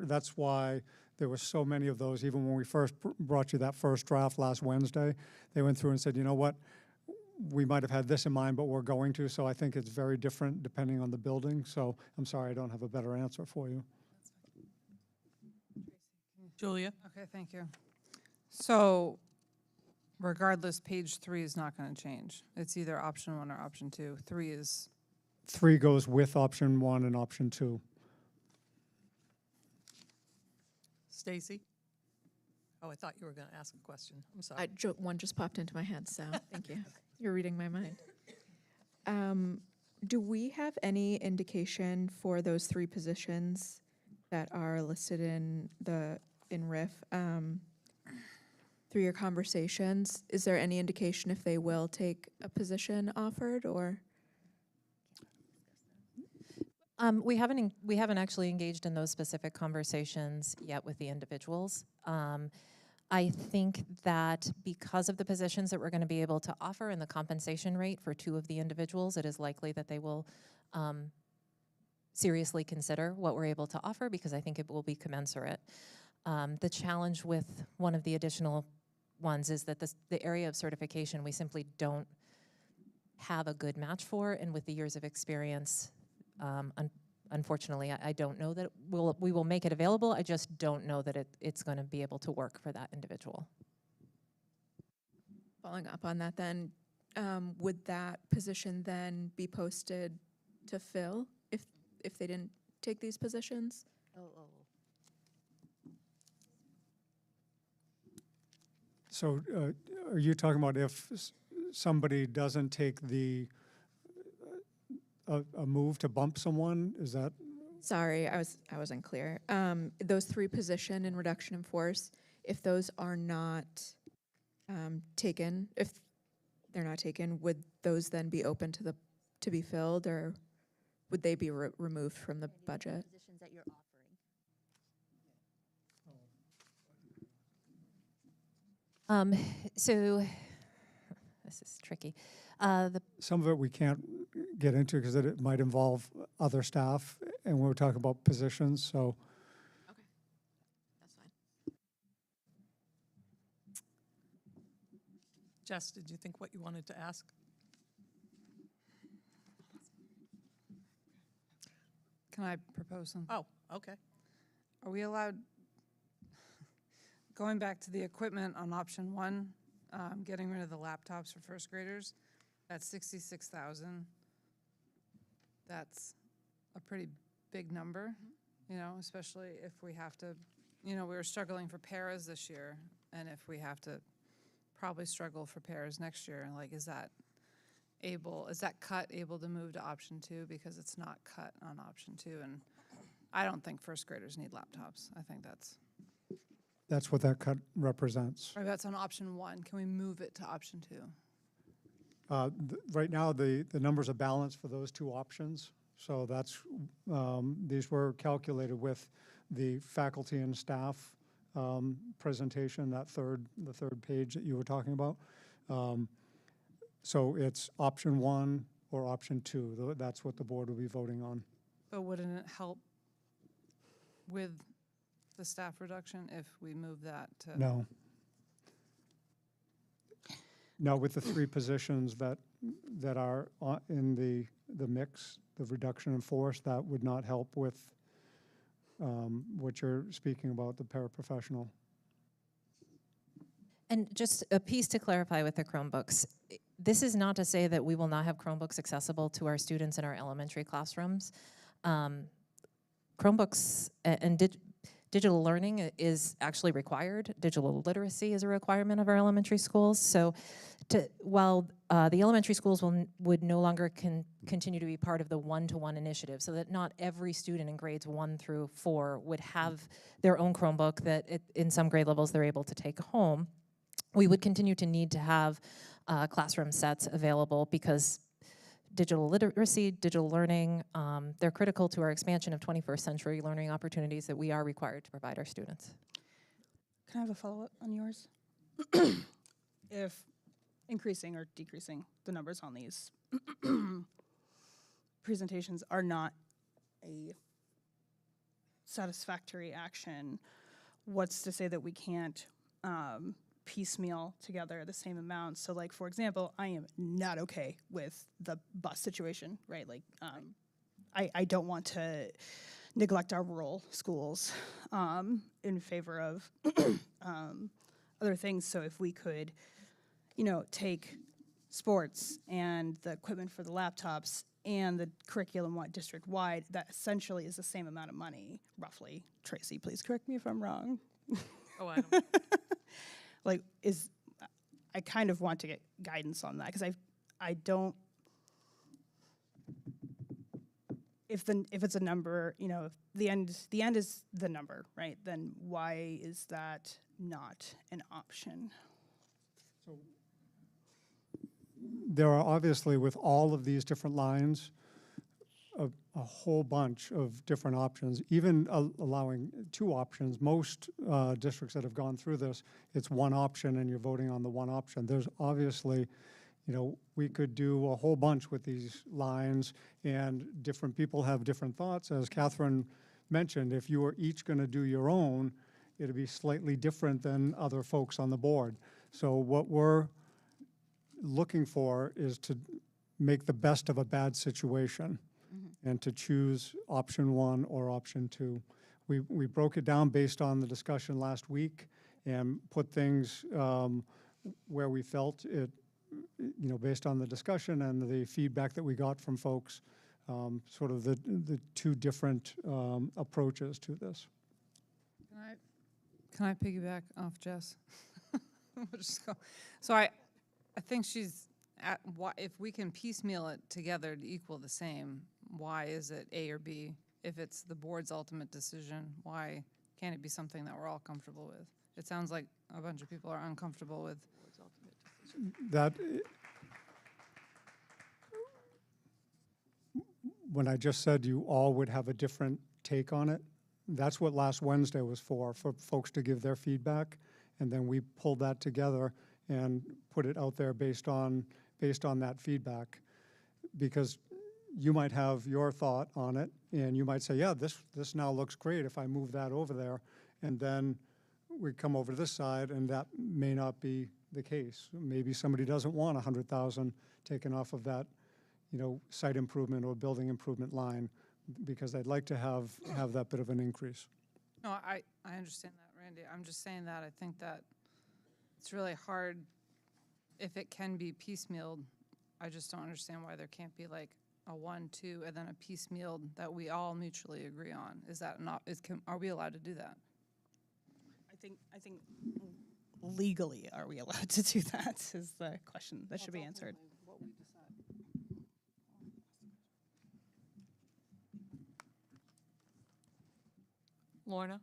that's why there were so many of those. Even when we first brought you that first draft last Wednesday, they went through and said, you know what, we might have had this in mind, but we're going to, so I think it's very different depending on the building. So I'm sorry, I don't have a better answer for you. Julia? Okay, thank you. So regardless, page 3 is not going to change. It's either option 1 or option 2. 3 is... 3 goes with option 1 and option 2. Stacy? Oh, I thought you were going to ask a question. I'm sorry. One just popped into my head, so thank you. You're reading my mind. Do we have any indication for those 3 positions that are listed in RIF through your conversations? Is there any indication if they will take a position offered, or? We haven't actually engaged in those specific conversations yet with the individuals. I think that because of the positions that we're going to be able to offer and the compensation rate for 2 of the individuals, it is likely that they will seriously consider what we're able to offer, because I think it will be commensurate. The challenge with one of the additional ones is that the area of certification we simply don't have a good match for, and with the years of experience, unfortunately, I don't know that we will make it available. I just don't know that it's going to be able to work for that individual. Following up on that then, would that position then be posted to fill if they didn't take these positions? So are you talking about if somebody doesn't take a move to bump someone? Is that? Sorry, I was unclear. Those 3 position and reduction in force, if those are not taken, if they're not taken, would those then be open to be filled, or would they be removed from the budget? Positions that you're offering. So this is tricky. Some of it we can't get into because it might involve other staff, and we're talking about positions, so. Okay, that's fine. Jess, did you think what you wanted to ask? Can I propose something? Oh, okay. Are we allowed, going back to the equipment on option 1, getting rid of the laptops for first graders, that's 66,000. That's a pretty big number, you know, especially if we have to, you know, we were struggling for paras this year, and if we have to probably struggle for paras next year, like, is that cut able to move to option 2, because it's not cut on option 2, and I don't think first graders need laptops. I think That's what that cut represents. or that's on option 1. Can we move it to option 2? Right now, the numbers are balanced for those 2 options. So that's, these were calculated with the faculty and staff presentation, the third page that you were talking about. So it's option 1 or option 2. That's what the board will be voting on. But wouldn't it help with the staff reduction if we move that to? No. No, with the 3 positions that are in the mix, the reduction in force, that would not help with what you're speaking about, the paraprofessional. And just a piece to clarify with the Chromebooks. This is not to say that we will not have Chromebooks accessible to our students in our elementary classrooms. Chromebooks and digital learning is actually required. Digital literacy is a requirement of our elementary schools. So while the elementary schools would no longer continue to be part of the one-to-one initiative, so that not every student in grades 1 through 4 would have their own Chromebook that in some grade levels they're able to take home, we would continue to need to have classroom sets available, because digital literacy, digital learning, they're critical to our expansion of 21st century learning opportunities that we are required to provide our students. Can I have a follow-up on yours? If increasing or decreasing the numbers on these presentations are not a satisfactory action, what's to say that we can't piecemeal together the same amount? So, like, for example, I am not okay with the bus situation, right? Like, I don't want to neglect our rural schools in favor of other things. So if we could, you know, take sports and the equipment for the laptops and the curriculum district-wide, that essentially is the same amount of money, roughly. Tracy, please correct me if I'm wrong. Oh, I don't. Like, I kind of want to get guidance on that, because I don't, if it's a number, you know, if the end is the number, right? Then why is that not an option? So there are obviously, with all of these different lines, a whole bunch of different options, even allowing 2 options. Most districts that have gone through this, it's 1 option and you're voting on the 1 option. There's obviously, you know, we could do a whole bunch with these lines, and different people have different thoughts. As Catherine mentioned, if you were each going to do your own, it'd be slightly different than other folks on the board. So what we're looking for is to make the best of a bad situation. And to choose option 1 or option 2. We broke it down based on the discussion last week and put things where we felt it, you know, based on the discussion and the feedback that we got from folks, sort of the two different approaches to this. Can I piggyback off Jess? We'll just go. So I think she's at, why, if we can piecemeal it together to equal the same, why is it A or B? If it's the board's ultimate decision, why can't it be something that we're all comfortable with? It sounds like a bunch of people are uncomfortable with That, when I just said you all would have a different take on it, that's what last Wednesday was for folks to give their feedback, and then we pulled that together and put it out there based on that feedback. Because you might have your thought on it, and you might say, yeah, this now looks great if I move that over there, and then we come over to this side, and that may not be the case. Maybe somebody doesn't want 100,000 taken off of that, site improvement or building improvement line, because they'd like to have that bit of an increase. No, I understand that, Randy. I'm just saying that I think that it's really hard if it can be piecemealed. I just don't understand why there can't be like a 1, 2, and then a piecemealed that we all mutually agree on. Is that not? Are we allowed to do that? I think legally, are we allowed to do that? Is the question that should be answered. Lorna?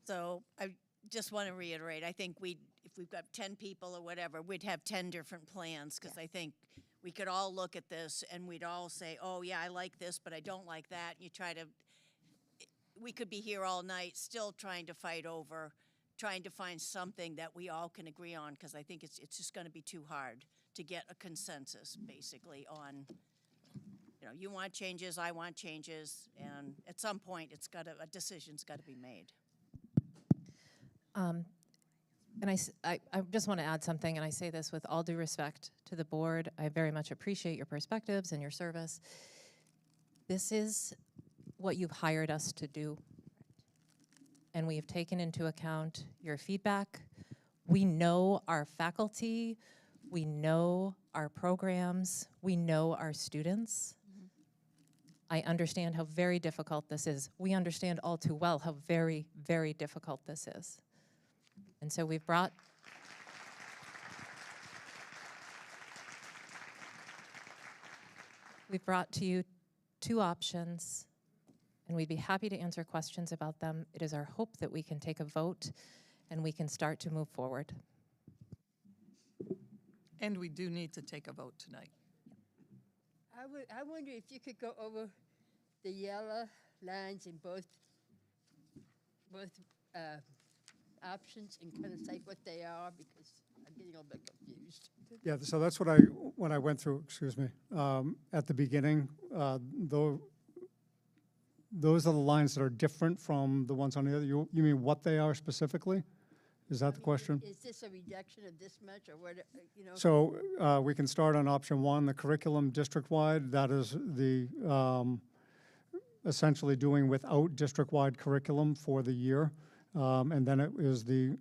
So I just want to reiterate, I think if we've got 10 people or whatever, we'd have 10 different plans, because I think we could all look at this and we'd all say, oh yeah, I like this, but I don't like that. You we could be here all night still trying to fight over, trying to find something that we all can agree on, because I think it's just going to be too hard to get a consensus basically on, you want changes, I want changes, and at some point a decision's got to be made. And I just want to add something, and I say this with all due respect to the board. I very much appreciate your perspectives and your service. This is what you've hired us to do, and we have taken into account your feedback. We know our faculty, we know our programs, we know our students. I understand how very difficult this is. We understand all too well how very, very difficult this is. And so we've brought to you 2 options, and we'd be happy to answer questions about them. It is our hope that we can take a vote and we can start to move forward. And we do need to take a vote tonight. I wonder if you could go over the yellow lines in both options and kind of say what they are, because I'm getting a little bit confused. Yeah, so that's what when I went through, excuse me, at the beginning, those are the lines that are different from the ones on the other. You mean what they are specifically? Is that the question? Is this a reduction of this much, or what, So we can start on option 1, the curriculum district-wide. That is the essentially doing without district-wide curriculum for the year. And then it is the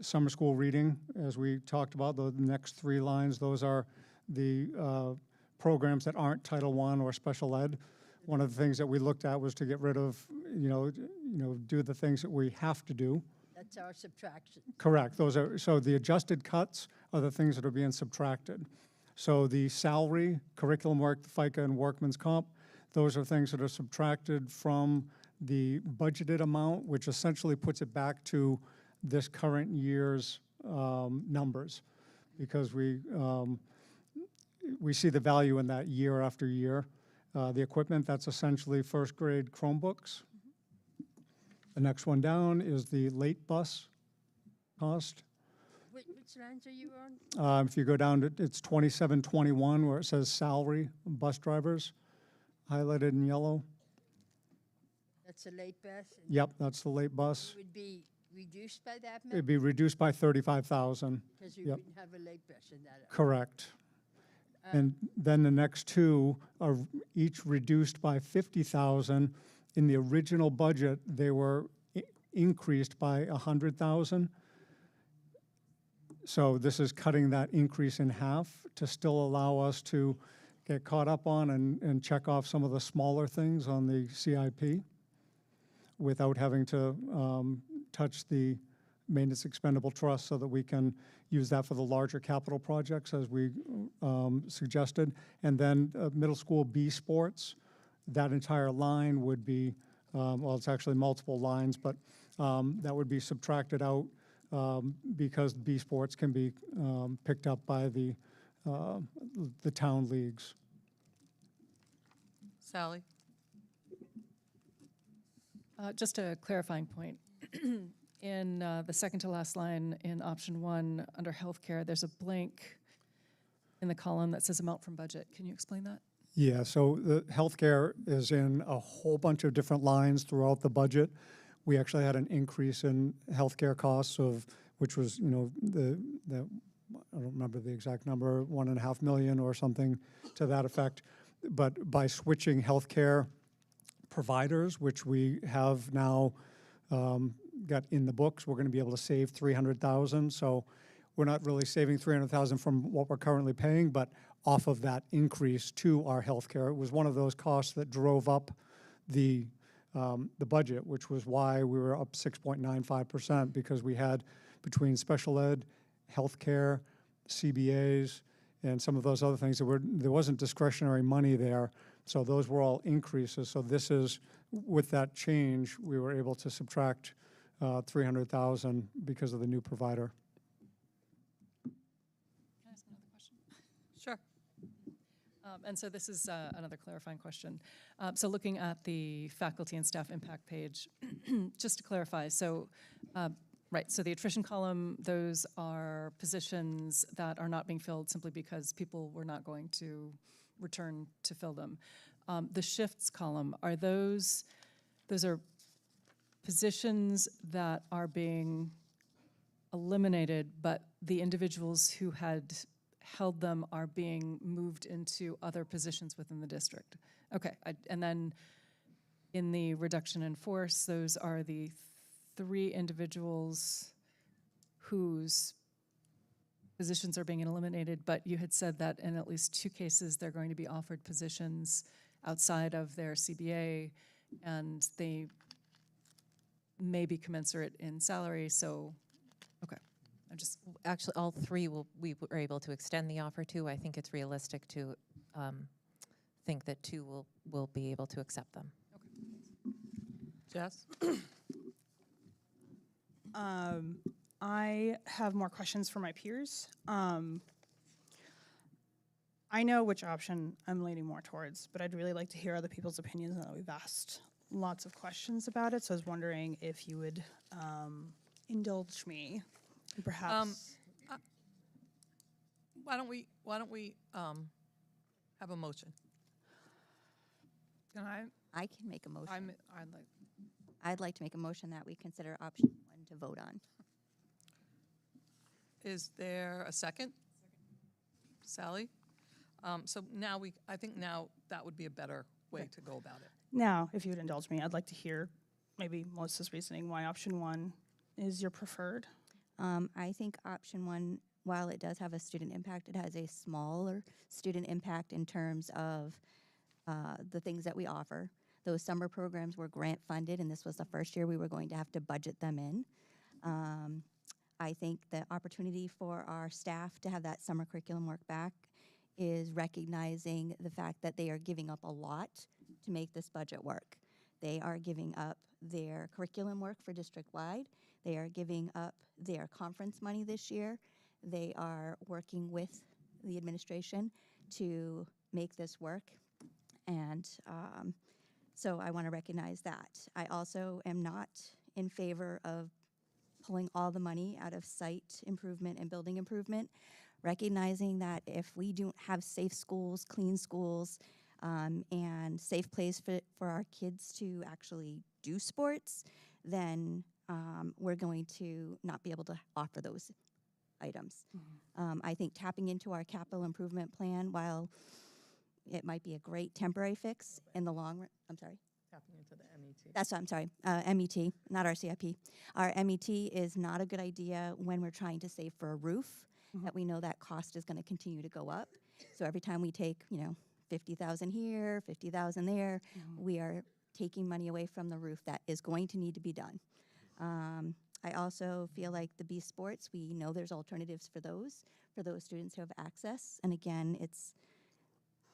summer school reading, as we talked about. The next 3 lines, those are the programs that aren't Title I or special ed. One of the things that we looked at was to get rid of, do the things that we have to do. That's our subtraction. Correct. So the adjusted cuts are the things that are being subtracted. So the salary, curriculum work, FICA, and workman's comp, those are things that are subtracted from the budgeted amount, which essentially puts it back to this current year's numbers, because we see the value in that year after year. The equipment, that's essentially first grade Chromebooks. The next one down is the late bus cost. Which lines are you on? If you go down to, it's 2721, where it says salary bus drivers, highlighted in yellow. That's a late bus? Yep, that's the late bus. It would be reduced by that much? It'd be reduced by 35,000. Because we Yep. wouldn't have a late bus in that. Correct. And then the next 2 are each reduced by 50,000. In the original budget, they were increased by 100,000. So this is cutting that increase in half to still allow us to get caught up on and check off some of the smaller things on the CIP without having to touch the maintenance expendable trust so that we can use that for the larger capital projects as we suggested. And then middle school B sports, that entire line would be, well, it's actually multiple lines, but that would be subtracted out because B sports can be picked up by the town leagues. Sally? Just a clarifying point. In the second to last line in option 1 under healthcare, there's a blank in the column that says amount from budget. Can you explain that? Yeah, so the healthcare is in a whole bunch of different lines throughout the budget. We actually had an increase in healthcare costs which was, I don't remember the exact number, 1.5 million or something to that effect. But by switching healthcare providers, which we have now got in the books, we're going to be able to save 300,000. So we're not really saving 300,000 from what we're currently paying, but off of that increase to our healthcare. It was one of those costs that drove up the budget, which was why we were up 6.95%, because we had between special ed, healthcare, CBAs, and some of those other things, there wasn't discretionary money there. So those were all increases. So this is, with that change, we were able to subtract 300,000 because of the new provider. Can I ask another question? Sure. And so this is another clarifying question. So looking at the faculty and staff impact page, just to clarify, so right, so the attrition column, those are positions that are not being filled simply because people were not going to return to fill them. The shifts column, are those are positions that are being eliminated, but the individuals who had held them are being moved into other positions within the district. Okay, and then in the reduction in force, those are the 3 individuals whose positions are being eliminated, but you had said that in at least 2 cases, they're going to be offered positions outside of their CBA, and they may be commensurate in salary, so, okay. Actually, all 3 we were able to extend the offer to. I think it's realistic to think that 2 will be able to accept them. Jess? I have more questions for my peers. I know which option I'm leaning more towards, but I'd really like to hear other people's opinions. Now that we've asked lots of questions about it, so I was wondering if you would indulge me, perhaps. Why don't we have a motion? Can I? I can make a motion. I'd like. I'd like to make a motion that we consider option 1 to vote on. Is there a second? Sally? So now I think now that would be a better way to go about it. Now, if you would indulge me, I'd like to hear maybe Melissa's reasoning why option 1 is your preferred. I think option 1, while it does have a student impact, it has a smaller student impact in terms of the things that we offer. Those summer programs were grant funded, and this was the first year we were going to have to budget them in. I think the opportunity for our staff to have that summer curriculum work back is recognizing the fact that they are giving up a lot to make this budget work. They are giving up their curriculum work for district-wide. They are giving up their conference money this year. They are working with the administration to make this work. And so I want to recognize that. I also am not in favor of pulling all the money out of site improvement and building improvement, recognizing that if we don't have safe schools, clean schools, and safe place for our kids to actually do sports, then we're going to not be able to offer those items. I think tapping into our capital improvement plan, while it might be a great temporary fix in the long run, I'm sorry? Tapping into the MET. That's what I'm sorry, MET, not our CIP. Our MET is not a good idea when we're trying to save for a roof, that we know that cost is going to continue to go up. So every time we take, 50,000 here, 50,000 there. We are taking money away from the roof that is going to need to be done. I also feel like the B sports, we know there's alternatives for those students who have access. And again, it's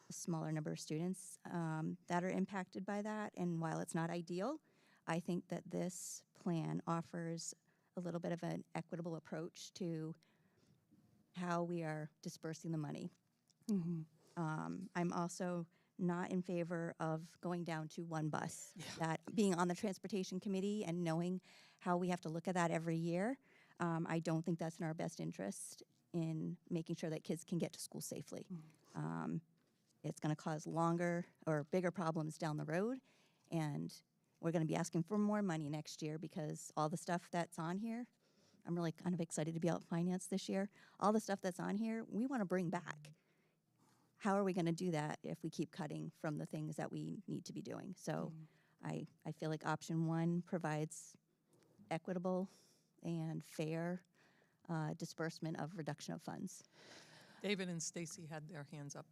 a smaller number of students that are impacted by that. And while it's not ideal, I think that this plan offers a little bit of an equitable approach to how we are dispersing the money. I'm also not in favor of going down to one bus. That being on the transportation committee and knowing how we have to look at that every year, I don't think that's in our best interest in making sure that kids can get to school safely. It's going to cause longer or bigger problems down the road, and we're going to be asking for more money next year because all the stuff that's on here, I'm really kind of excited to be out finance this year. All the stuff that's on here, we want to bring back. How are we going to do that if we keep cutting from the things that we need to be doing? So I feel like option one provides equitable and fair disbursement of reduction of funds. David and Stacy had their hands up.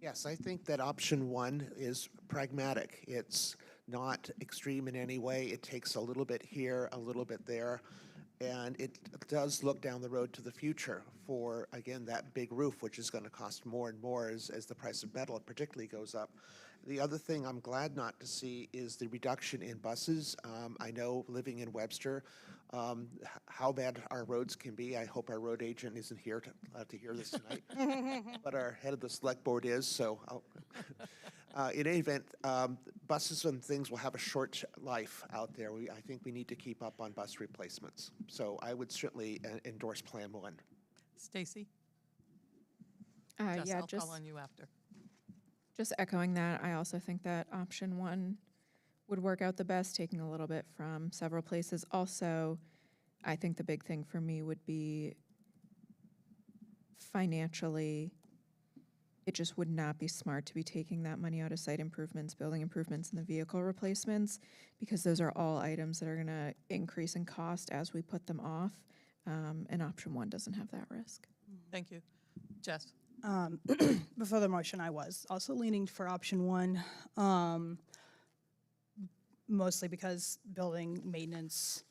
Yes, I think that option one is pragmatic. It's not extreme in any way. It takes a little bit here, a little bit there, and it does look down the road to the future for, again, that big roof, which is going to cost more and more as the price of metal particularly goes up. The other thing I'm glad not to see is the reduction in buses. I know living in Webster, how bad our roads can be. I hope our road agent isn't here to hear this tonight, but our head of the select board is, so in any event, buses and things will have a short life out there. I think we need to keep up on bus replacements. So I would certainly endorse Plan 1. Stacy? Yeah, I'll call on you after. Just echoing that, I also think that option one would work out the best, taking a little bit from several places. Also, I think the big thing for me would be financially, it just would not be smart to be taking that money out of site improvements, building improvements, and the vehicle replacements, because those are all items that are going to increase in cost as we put them off, and option one doesn't have that risk. Thank you. Jess? Before the motion, I was also leaning for option one, mostly because building maintenance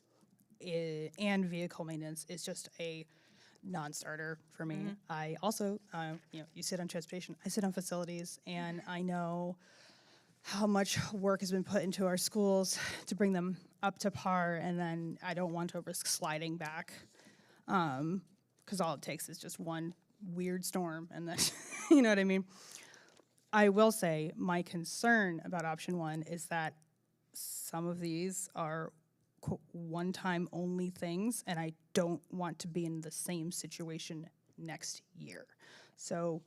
and vehicle maintenance is just a non-starter for me. I also, you sit on transportation, I sit on facilities, and I know how much work has been put into our schools to bring them up to par, and then I don't want to risk sliding back, because all it takes is just one weird storm, and then, you know what I mean? I will say my concern about option one is that some of these are one-time only things, and I don't want to be in the same situation next year. So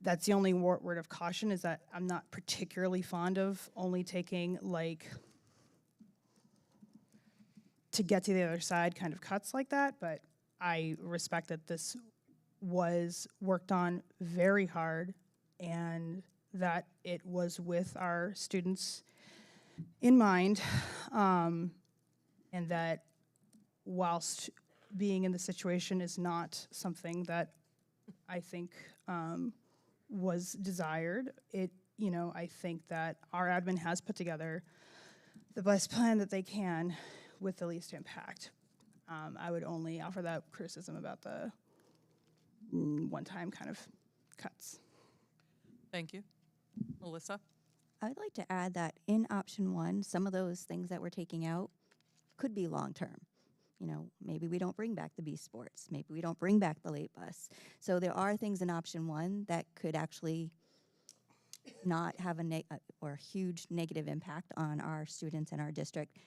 that's the only word of caution, is that I'm not particularly fond of only taking, like, to get to the other side kind of cuts like that, but I respect that this was worked on very hard and that it was with our students in mind, and that whilst being in the situation is not something that I think was desired, I think that our admin has put together the best plan that they can with the least impact. I would only offer that criticism about the one-time kind of cuts. Thank you. Melissa? I'd like to add that in option one, some of those things that we're taking out could be long-term. Maybe we don't bring back the B sports. Maybe we don't bring back the late bus. So there are things in option one that could actually not have a huge negative impact on our students and our district.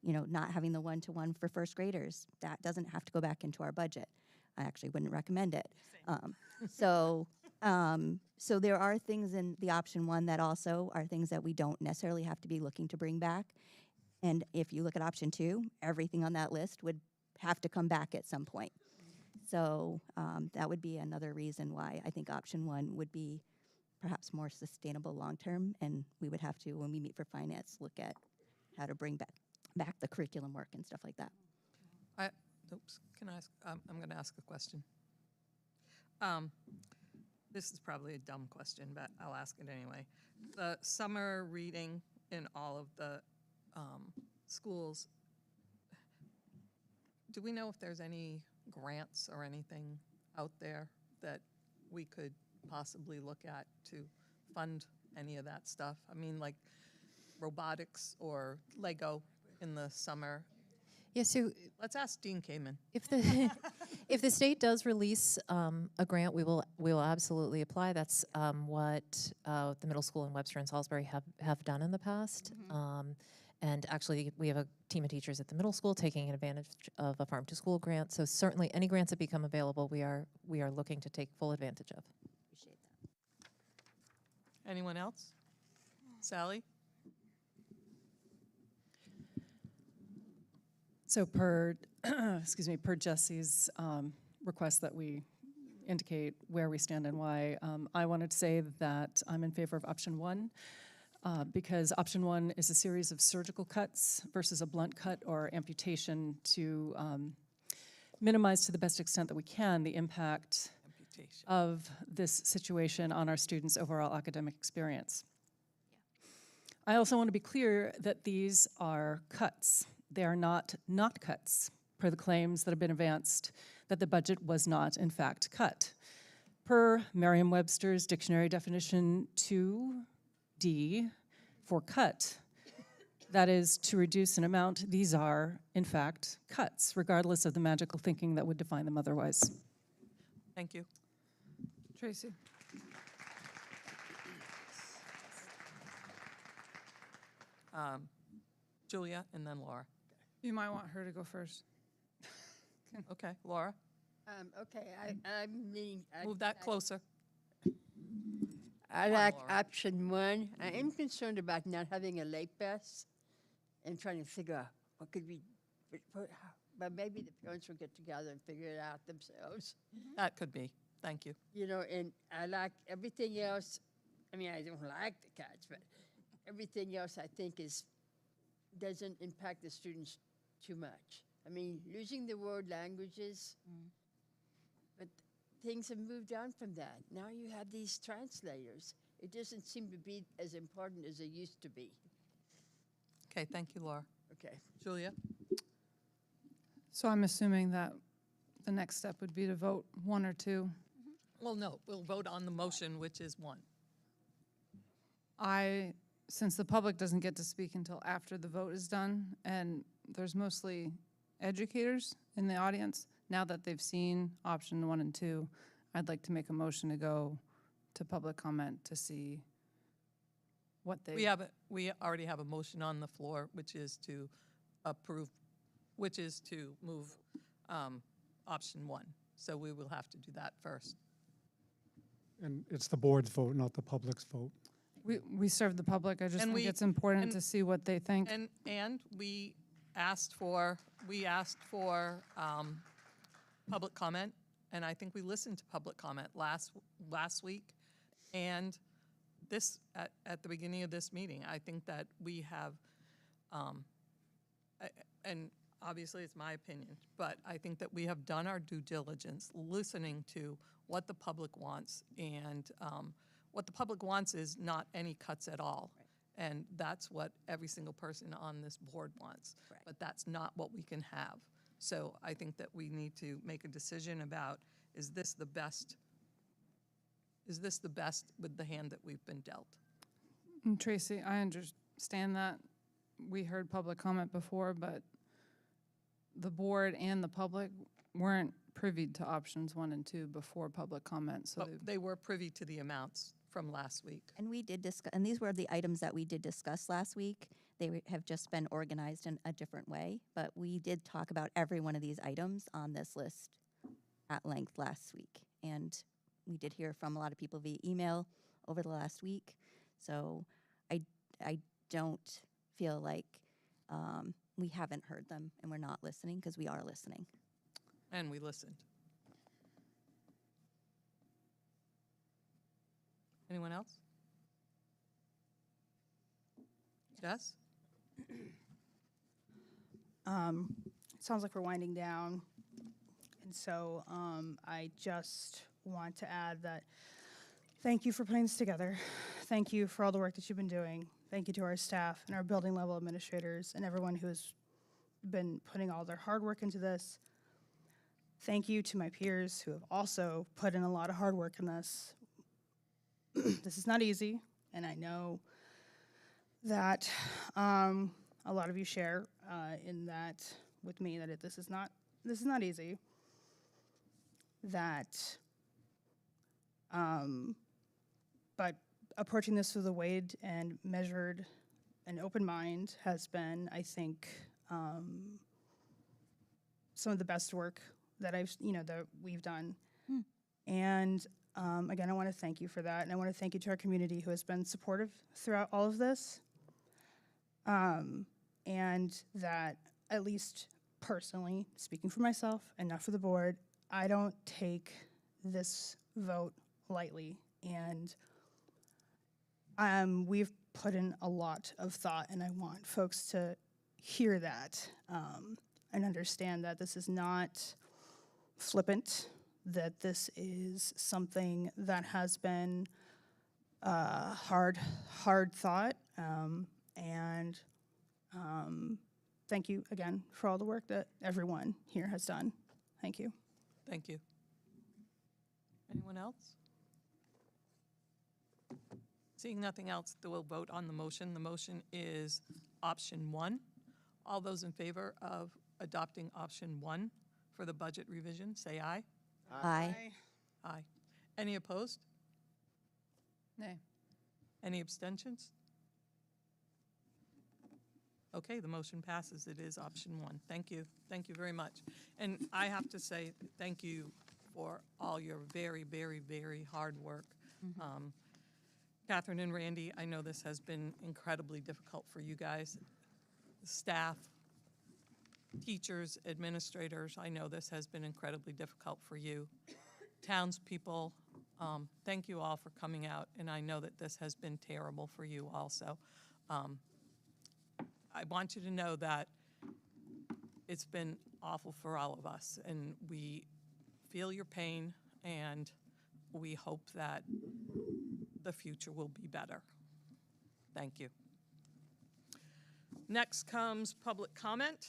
Not having the one-to-one for first graders, that doesn't have to go back into our budget. I actually wouldn't recommend it. So there are things in the option one that also are things that we don't necessarily have to be looking to bring back. And if you look at option two, everything on that list would have to come back at some point. So that would be another reason why I think option one would be perhaps more sustainable long-term, and we would have to, when we meet for finance, look at how to bring back the curriculum work and stuff like that. Can I ask? I'm going to ask a question. This is probably a dumb question, but I'll ask it anyway. The summer reading in all of the schools, do we know if there's any grants or anything out there that we could possibly look at to fund any of that stuff? I mean, like robotics or Lego in the summer. Yeah, so Let's ask Dean Kamen. if the if the state does release a grant, we will absolutely apply. That's what the middle school in Webster and Salisbury have done in the past. And actually, we have a team of teachers at the middle school taking advantage of a farm to school grant. So certainly, any grants that become available, we are looking to take full advantage of. Appreciate that. Anyone else? Sally? So per, excuse me, per Jesse's request that we indicate where we stand and why, I wanted to say that I'm in favor of option 1 because option 1 is a series of surgical cuts versus a blunt cut or amputation to minimize to the best extent that we can the impact of this situation on our students' overall academic experience. I also want to be clear that these are cuts. They are not cuts, per the claims that have been advanced that the budget was not, in fact, cut. Per Merriam-Webster's dictionary definition 2D for cut, that is to reduce an amount, these are, in fact, cuts, regardless of the magical thinking that would define them otherwise. Thank you. Tracy. Julia, and then Laura. You might want her to go first. Okay, Laura, Okay, I'm needing. move that closer. I on, like Laura. option 1. I am concerned about not having a late bus and trying to figure out what could we, but maybe the parents will get together and figure it out themselves. That could be. Thank you. You know, and I like everything else. I mean, I don't like the cuts, but everything else I think doesn't impact the students too much. I mean, losing the word languages, but things have moved on from that. Now you have these translators. It doesn't seem to be as important as it used to be. Okay, thank you, Laura. Okay. Julia? So I'm assuming that the next step would be to vote 1 or 2. Well, no, we'll vote on the motion, which is 1. Since the public doesn't get to speak until after the vote is done, and there's mostly educators in the audience, now that they've seen option 1 and 2, I'd like to make a motion to go to public comment to see what they... We already have a motion on the floor, which is to approve, which is to move option 1. So we will have to do that first. And it's the board's vote, not the public's vote. We serve the public. I just And think we- it's important and- to see what they think. And we asked for public comment, and I think we listened to public comment last week, and this at the beginning of this meeting. I think that we have, and obviously it's my opinion, but I think that we have done our due diligence, listening to what the public wants, and what the public wants is not any cuts at all. And that's what every single person on this board wants. Right. But that's not what we can have. So I think that we need to make a decision about, is this the best with the hand that we've been dealt? And Tracy, I understand that. We heard public comment before, but the board and the public weren't privy to options 1 and 2 before public comment. So But they were privy to the amounts from last week. And we did discuss, and these were the items that we did discuss last week. They have just been organized in a different way, but we did talk about every one of these items on this list at length last week. And we did hear from a lot of people via email over the last week. So I don't feel like we haven't heard them and we're not listening, because we are listening. And we listened. Anyone else? Jess? Sounds like we're winding down. And so I just want to add that Thank you for putting this together. Thank you for all the work that you've been doing. Thank you to our staff and our building level administrators and everyone who has been putting all their hard work into this. Thank you to my peers who have also put in a lot of hard work in this. This is not easy, and I know that a lot of you share in that with me that this is not easy. That, but approaching this with a weighed and measured and open mind has been, I think, some of the best work that that we've done. And again, I want to thank you for that, and I want to thank you to our community who has been supportive throughout all of this. And that, at least personally, speaking for myself and not for the board, I don't take this vote lightly. And we've put in a lot of thought, and I want folks to hear that and understand that this is not flippant, that this is something that has been hard thought. And thank you again for all the work that everyone here has done. Thank you. Thank you. Anyone else? Seeing nothing else, we'll vote on the motion. The motion is option 1. All those in favor of adopting option 1 for the budget revision, say aye. Aye. Aye. Any opposed? Nay. Any abstentions? Okay, the motion passes. It is option 1. Thank you. Thank you very much. And I have to say thank you for all your very, very, very hard work. Catherine and Randy, I know this has been incredibly difficult for you guys. Staff, teachers, administrators, I know this has been incredibly difficult for you. Townspeople, thank you all for coming out, and I know that this has been terrible for you also. I want you to know that it's been awful for all of us, and we feel your pain, and we hope that the future will be better. Thank you. Next comes public comment.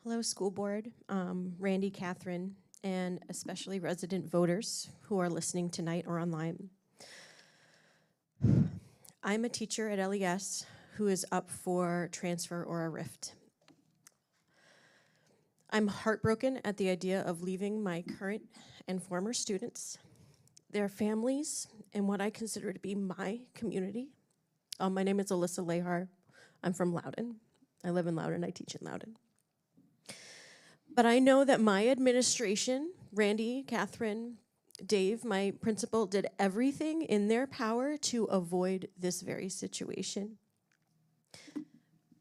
Hello, school board, Randy, Catherine, and especially resident voters who are listening tonight or online. I'm a teacher at LES who is up for transfer or a rift. I'm heartbroken at the idea of leaving my current and former students, their families, and what I consider to be my community. My name is Alyssa Lehar. I'm from Loudoun. I live in Loudoun. I teach in Loudoun. But I know that my administration, Randy, Catherine, Dave, my principal, did everything in their power to avoid this very situation.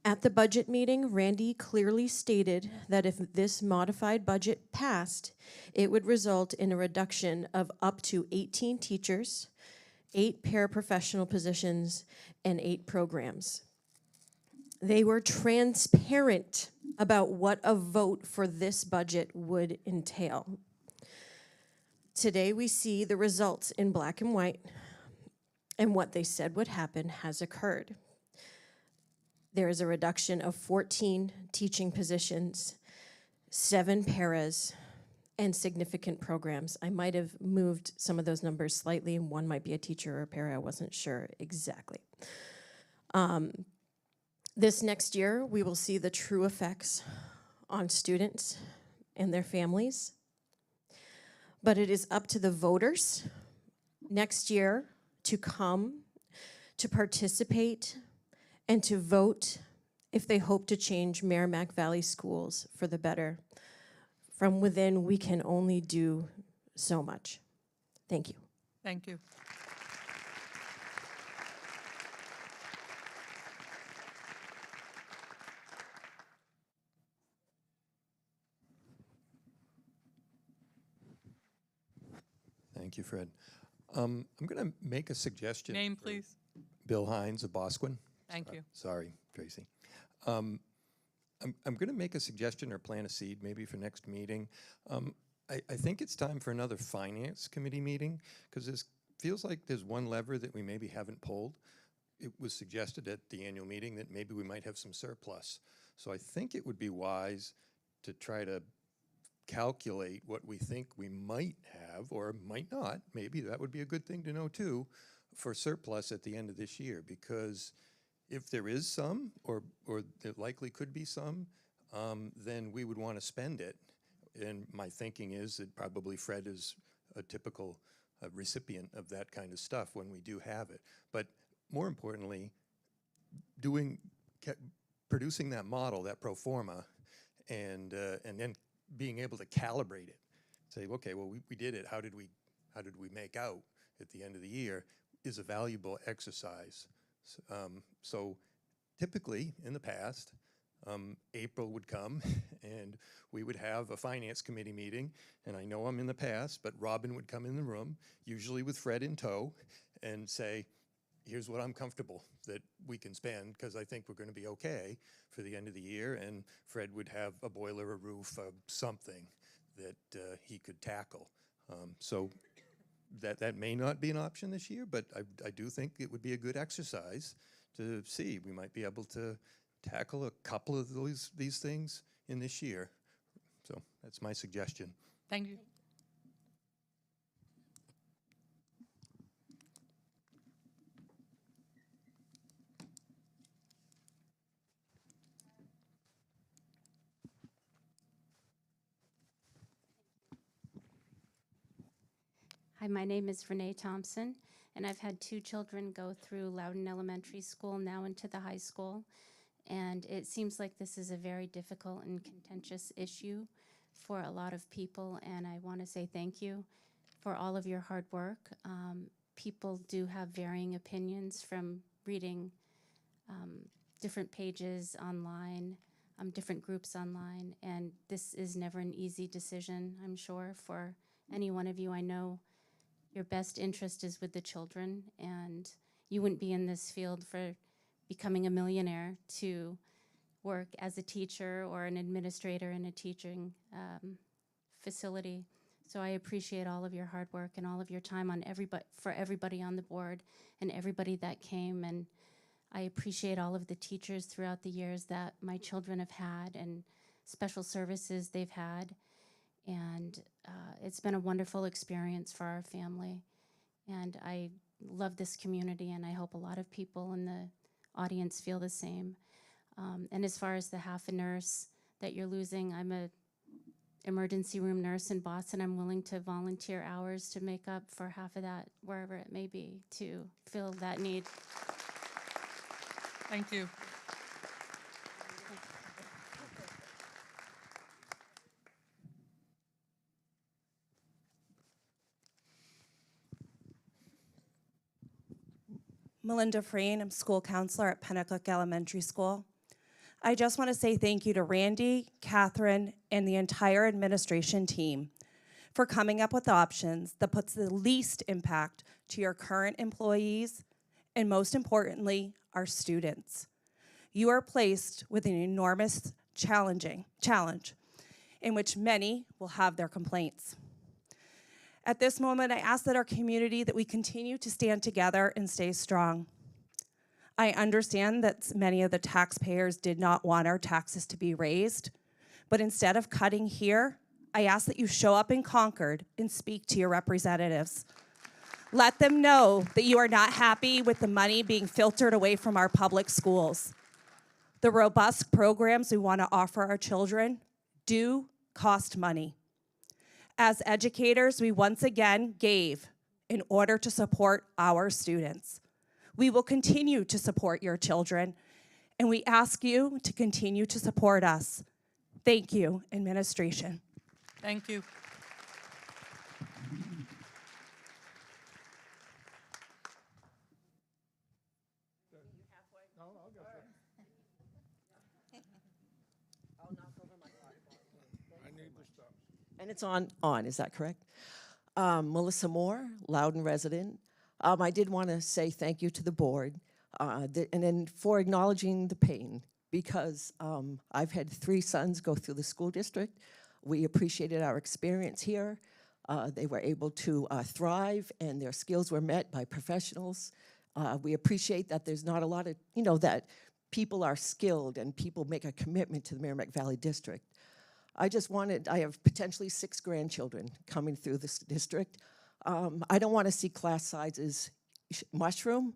At the budget meeting, Randy clearly stated that if this modified budget passed, it would result in a reduction of up to 18 teachers, 8 paraprofessional positions, and 8 programs. They were transparent about what a vote for this budget would entail. Today we see the results in black and white, and what they said would happen has occurred. There is a reduction of 14 teaching positions, 7 paras, and significant programs. I might have moved some of those numbers slightly, and one might be a teacher or a para, I wasn't sure exactly. This next year, we will see the true effects on students and their families. But it is up to the voters next year to come, to participate, and to vote if they hope to change Merrimack Valley schools for the better. From within, we can only do so much. Thank you. Thank you. Thank you, Fred. I'm going to make a suggestion. Name, please. Bill Hines of Bosquen. Thank you. Sorry, Tracy. I'm going to make a suggestion or plant a seed maybe for next meeting. I think it's time for another finance committee meeting because it feels like there's one lever that we maybe haven't pulled. It was suggested at the annual meeting that maybe we might have some surplus. So I think it would be wise to try to calculate what we think we might have or might not. Maybe that would be a good thing to know too for surplus at the end of this year, because if there is some, or there likely could be some, then we would want to spend it. And my thinking is that probably Fred is a typical recipient of that kind of stuff when we do have it. But more importantly, producing that model, that pro forma, and then being able to calibrate it. Say, okay, well, we did it. How did we make out at the end of the year is a valuable exercise. So typically in the past, April would come and we would have a finance committee meeting, and I know I'm in the past, but Robin would come in the room, usually with Fred in tow, and say, here's what I'm comfortable that we can spend because I think we're going to be okay for the end of the year, and Fred would have a boiler, a roof, something that he could tackle. So that may not be an option this year, but I do think it would be a good exercise to see. We might be able to tackle a couple of these things in this year. So that's my suggestion. Thank you. Hi, my name is Renee Thompson, and I've had 2 children go through Loudon Elementary School, now into the high school. And it seems like this is a very difficult and contentious issue for a lot of people, and I want to say thank you for all of your hard work. People do have varying opinions from reading different pages online, different groups online, and this is never an easy decision, I'm sure, for any one of you. I know your best interest is with the children, and you wouldn't be in this field for becoming a millionaire to work as a teacher or an administrator in a teaching facility. So I appreciate all of your hard work and all of your time on for everybody on the board and everybody that came. And I appreciate all of the teachers throughout the years that my children have had and special services they've had. And it's been a wonderful experience for our family. And I love this community, and I hope a lot of people in the audience feel the same. And as far as the half a nurse that you're losing, I'm a emergency room nurse in Boston. I'm willing to volunteer hours to make up for half of that, wherever it may be, to fill that need. Thank you. Melinda Freen, I'm school counselor at Pennacook Elementary School. I just want to say thank you to Randy, Catherine, and the entire administration team for coming up with options that puts the least impact to your current employees and, most importantly, our students. You are placed with an enormous challenge in which many will have their complaints. At this moment, I ask that our community, that we continue to stand together and stay strong. I understand that many of the taxpayers did not want our taxes to be raised, but instead of cutting here, I ask that you show up in Concord and speak to your representatives. Let them know that you are not happy with the money being filtered away from our public schools. The robust programs we want to offer our children do cost money. As educators, we once again gave in order to support our students. We will continue to support your children, and we ask you to continue to support us. Thank you, administration. Thank you. And it's on, is that correct? Melissa Moore, Loudon resident. I did want to say thank you to the board and then for acknowledging the pain because I've had 3 sons go through the school district. We appreciated our experience here. They were able to thrive, and their skills were met by professionals. We appreciate that there's not a lot of, that people are skilled and people make a commitment to the Merrimack Valley District. I have potentially 6 grandchildren coming through this district. I don't want to see class sizes mushroom.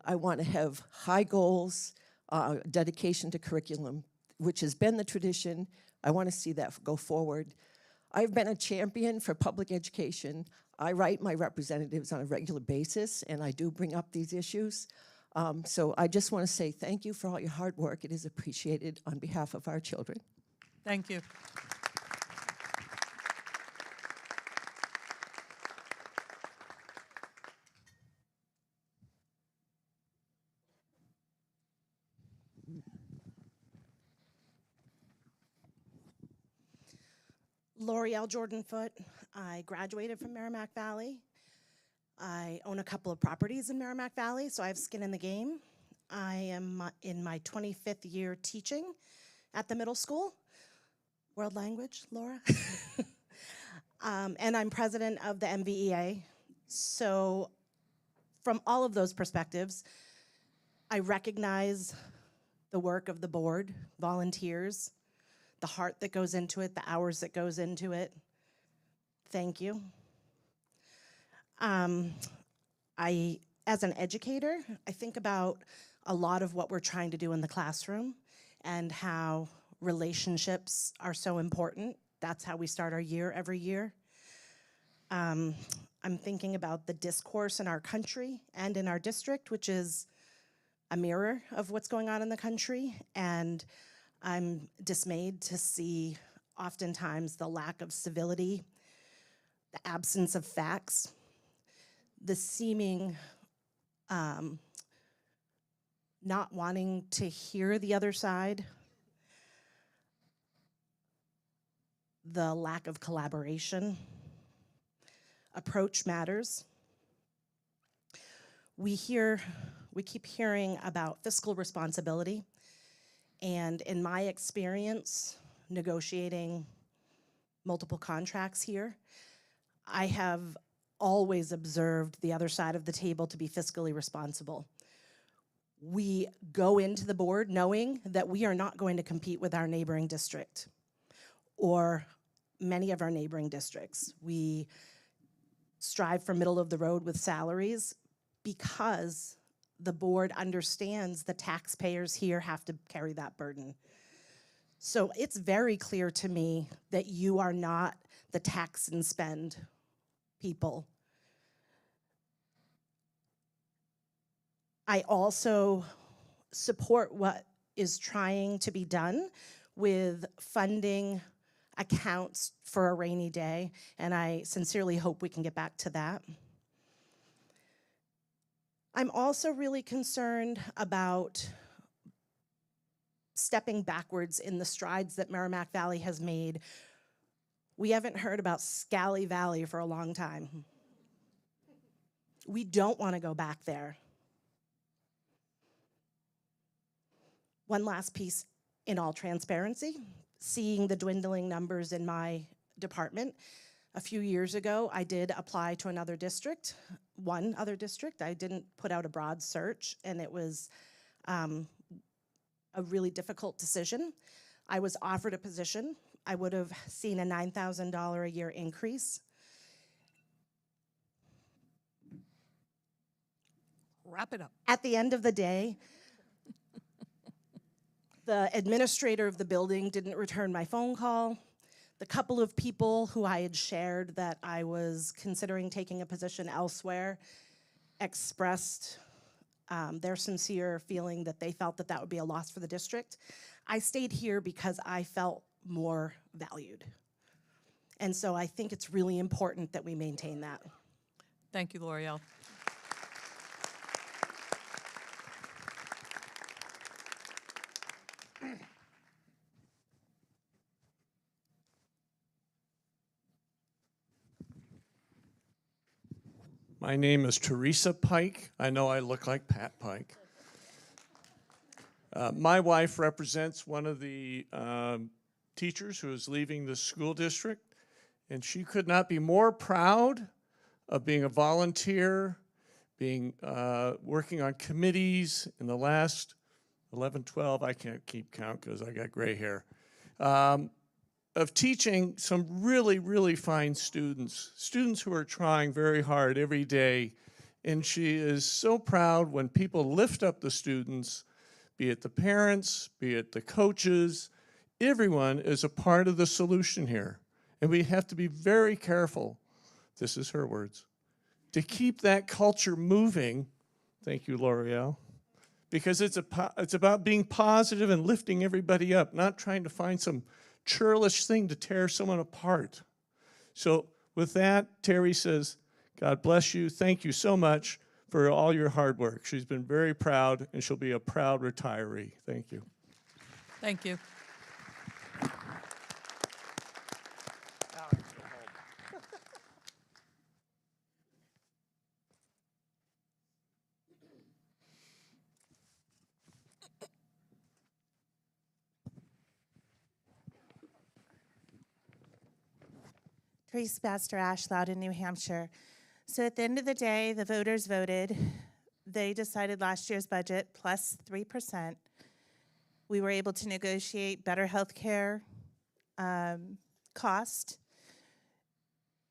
I want to have high goals, dedication to curriculum, which has been the tradition. I want to see that go forward. I've been a champion for public education. I write my representatives on a regular basis, and I do bring up these issues. So I just want to say thank you for all your hard work. It is appreciated on behalf of our children. Thank you. L'Oreal Jordan Foote. I graduated from Merrimack Valley. I own a couple of properties in Merrimack Valley, so I have skin in the game. I am in my 25th year teaching at the middle school. World language, Laura. And I'm president of the MVEA. So from all of those perspectives, I recognize the work of the board, volunteers, the heart that goes into it, the hours that goes into it. Thank you. As an educator, I think about a lot of what we're trying to do in the classroom and how relationships are so important. That's how we start our year every year. I'm thinking about the discourse in our country and in our district, which is a mirror of what's going on in the country. And I'm dismayed to see oftentimes the lack of civility, the absence of facts, the seeming not wanting to hear the other side, the lack of collaboration. Approach matters. We keep hearing about fiscal responsibility, and in my experience negotiating multiple contracts here, I have always observed the other side of the table to be fiscally responsible. We go into the board knowing that we are not going to compete with our neighboring district or many of our neighboring districts. We strive for middle of the road with salaries because the board understands the taxpayers here have to carry that burden. So it's very clear to me that you are not the tax and spend people. I also support what is trying to be done with funding accounts for a rainy day, and I sincerely hope we can get back to that. I'm also really concerned about stepping backwards in the strides that Merrimack Valley has made. We haven't heard about Scally Valley for a long time. We don't want to go back there. One last piece in all transparency, seeing the dwindling numbers in my department. A few years ago, I did apply to another district, one other district. I didn't put out a broad search, and it was a really difficult decision. I was offered a position. I would have seen a $9,000 a year increase. Wrap it up. At the end of the day, the administrator of the building didn't return my phone call. The couple of people who I had shared that I was considering taking a position elsewhere expressed their sincere feeling that they felt that that would be a loss for the district. I stayed here because I felt more valued. And so I think it's really important that we maintain that. Thank you, L'Oreal. My name is Teresa Pike. I know I look like Pat Pike. My wife represents one of the teachers who is leaving the school district, and she could not be more proud of being a volunteer, being working on committees in the last 11, 12, I can't keep count because I got gray hair, of teaching some really, really fine students who are trying very hard every day. And she is so proud when people lift up the students, be it the parents, be it the coaches, everyone is a part of the solution here. And we have to be very careful, this is her words, to keep that culture moving, thank you, L'Oreal, because it's about being positive and lifting everybody up, not trying to find some churlish thing to tear someone apart. So with that, Terry says, God bless you. Thank you so much for all your hard work. She's been very proud, and she'll be a proud retiree. Thank you. Thank you. Therese Baxter Ash, Loudon, New Hampshire. So at the end of the day, the voters voted. They decided last year's budget plus 3%. We were able to negotiate better health care cost.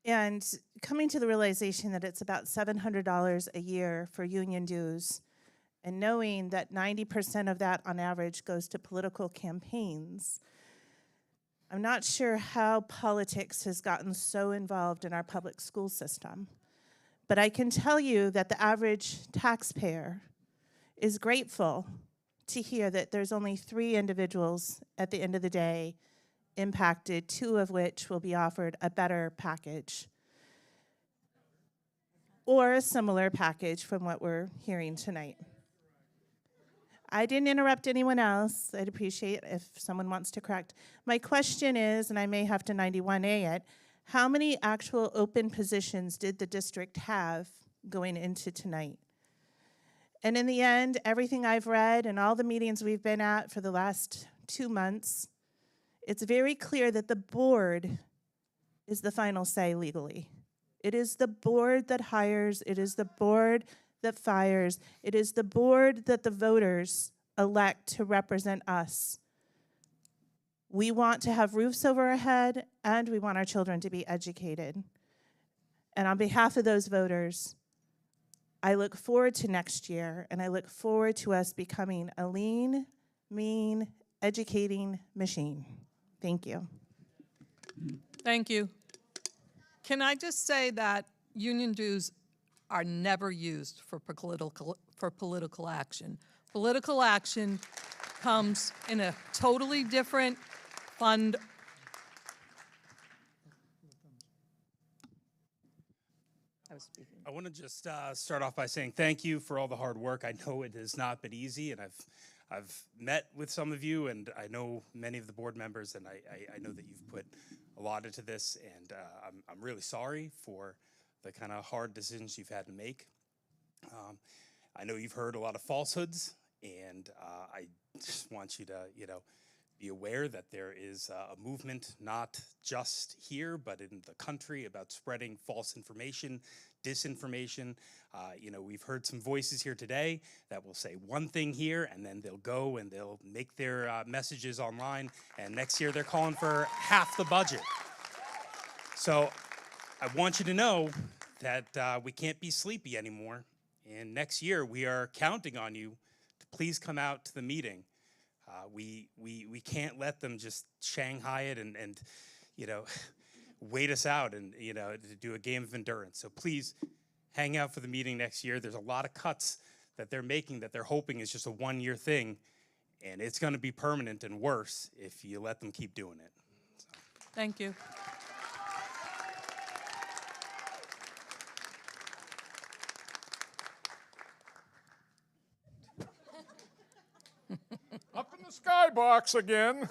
And coming to the realization that it's about $700 a year for union dues, and knowing that 90% of that on average goes to political campaigns, I'm not sure how politics has gotten so involved in our public school system, but I can tell you that the average taxpayer is grateful to hear that there's only 3 individuals at the end of the day impacted, 2 of which will be offered a better package or a similar package from what we're hearing tonight. I didn't interrupt anyone else. I'd appreciate if someone wants to correct. My question is, and I may have to 91A it, how many actual open positions did the district have going into tonight? And in the end, everything I've read and all the meetings we've been at for the last 2 months, it's very clear that the board is the final say legally. It is the board that hires, it is the board that fires. It is the board that the voters elect to represent us. We want to have roofs over our head, and we want our children to be educated. And on behalf of those voters, I look forward to next year, and I look forward to us becoming a lean, mean, educating machine. Thank you. Thank you. Can I just say that union dues are never used for political action. Political action comes in a totally different fund. I want to just start off by saying thank you for all the hard work. I know it has not been easy, and I've met with some of you, and I know many of the board members, and I know that you've put a lot into this, and I'm really sorry for the kind of hard decisions you've had to make. I know you've heard a lot of falsehoods, and I just want you to, be aware that there is a movement, not just here, but in the country, about spreading false information, disinformation. We've heard some voices here today that will say one thing here, and then they'll go and they'll make their messages online, and next year they're calling for half the budget. So I want you to know that we can't be sleepy anymore. And next year, we are counting on you to please come out to the meeting. We can't let them just Shanghai it and wait us out and, to do a game of endurance. So please hang out for the meeting next year. There's a lot of cuts that they're making that they're hoping is just a one-year thing, and it's going to be permanent and worse if you let them keep doing it. So. Thank you. Up in the skybox again.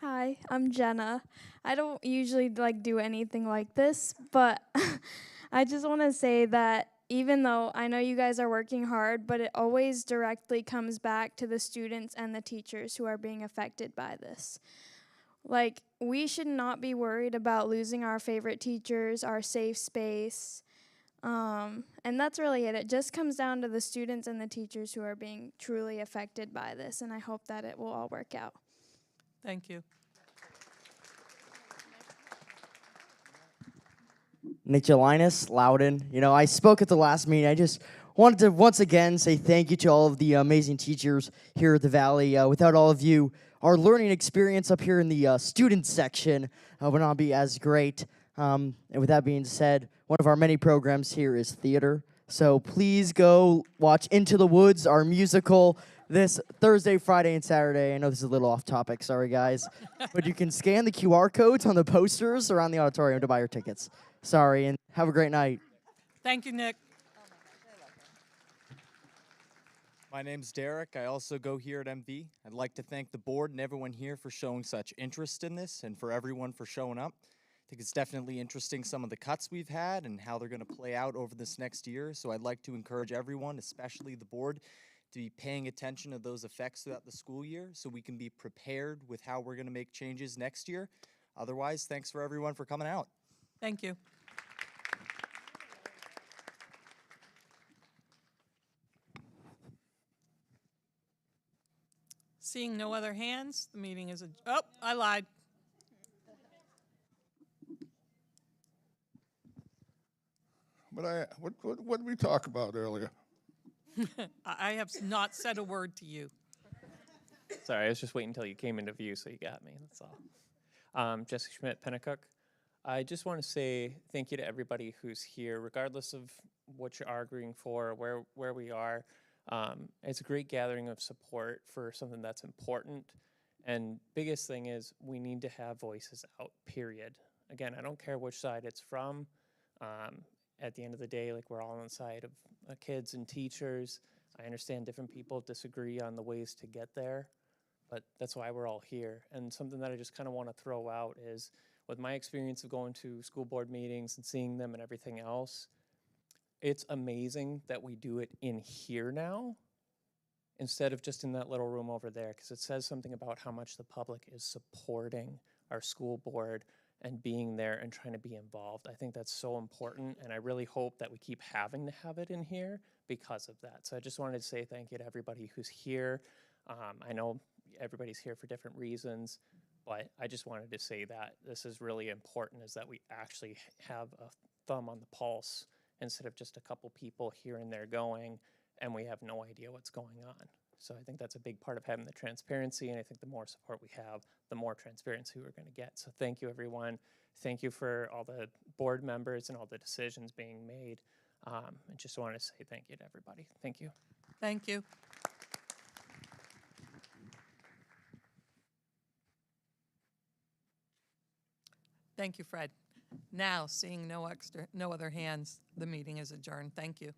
Hi, I'm Jenna. I don't usually do anything like this, but I just want to say that even though I know you guys are working hard, but it always directly comes back to the students and the teachers who are being affected by this. Like, we should not be worried about losing our favorite teachers, our safe space. And that's really it. It just comes down to the students and the teachers who are being truly affected by this, and I hope that it will all work out. Thank you. Nick Linus, Loudon. You know, I spoke at the last meeting. I just wanted to once again say thank you to all of the amazing teachers here at the Valley. Without all of you, our learning experience up here in the student section would not be as great. And with that being said, one of our many programs here is theater. So please go watch Into the Woods, our musical, this Thursday, Friday, and Saturday. I know this is a little off topic, sorry guys. But you can scan the QR codes on the posters around the auditorium to buy your tickets. Sorry, and have a great night. Thank you, Nick. My name's Derek. I also go here at MV. I'd like to thank the board and everyone here for showing such interest in this and for everyone for showing up. I think it's definitely interesting some of the cuts we've had and how they're going to play out over this next year. So I'd like to encourage everyone, especially the board, to be paying attention to those effects throughout the school year so we can be prepared with how we're going to make changes next year. Otherwise, thanks for everyone for coming out. Thank you. Seeing no other hands, the meeting is oh, I lied. But what did we talk about earlier? I have not said a word to you. Sorry, I was just waiting until you came into view, so you got me, that's all. Jesse Schmidt, Pennacook. I just want to say thank you to everybody who's here, regardless of what you're arguing for, where we are. It's a great gathering of support for something that's important. And biggest thing is we need to have voices out, period. Again, I don't care which side it's from. At the end of the day, like, we're all on the side of kids and teachers. I understand different people disagree on the ways to get there, but that's why we're all here. And something that I just kind of want to throw out is, with my experience of going to school board meetings and seeing them and everything else, it's amazing that we do it in here now instead of just in that little room over there, because it says something about how much the public is supporting our school board and being there and trying to be involved. I think that's so important, and I really hope that we keep having to have it in here because of that. So I just wanted to say thank you to everybody who's here. I know everybody's here for different reasons, but I just wanted to say that this is really important, is that we actually have a thumb on the pulse instead of just a couple people here and there going, and we have no idea what's going on. So I think that's a big part of having the transparency, and I think the more support we have, the more transparency we're going to get. So thank you, everyone. Thank you for all the board members and all the decisions being made. I just want to say thank you to everybody. Thank you. Thank you. Thank you, Fred. Now, seeing no other hands, the meeting is adjourned. Thank you.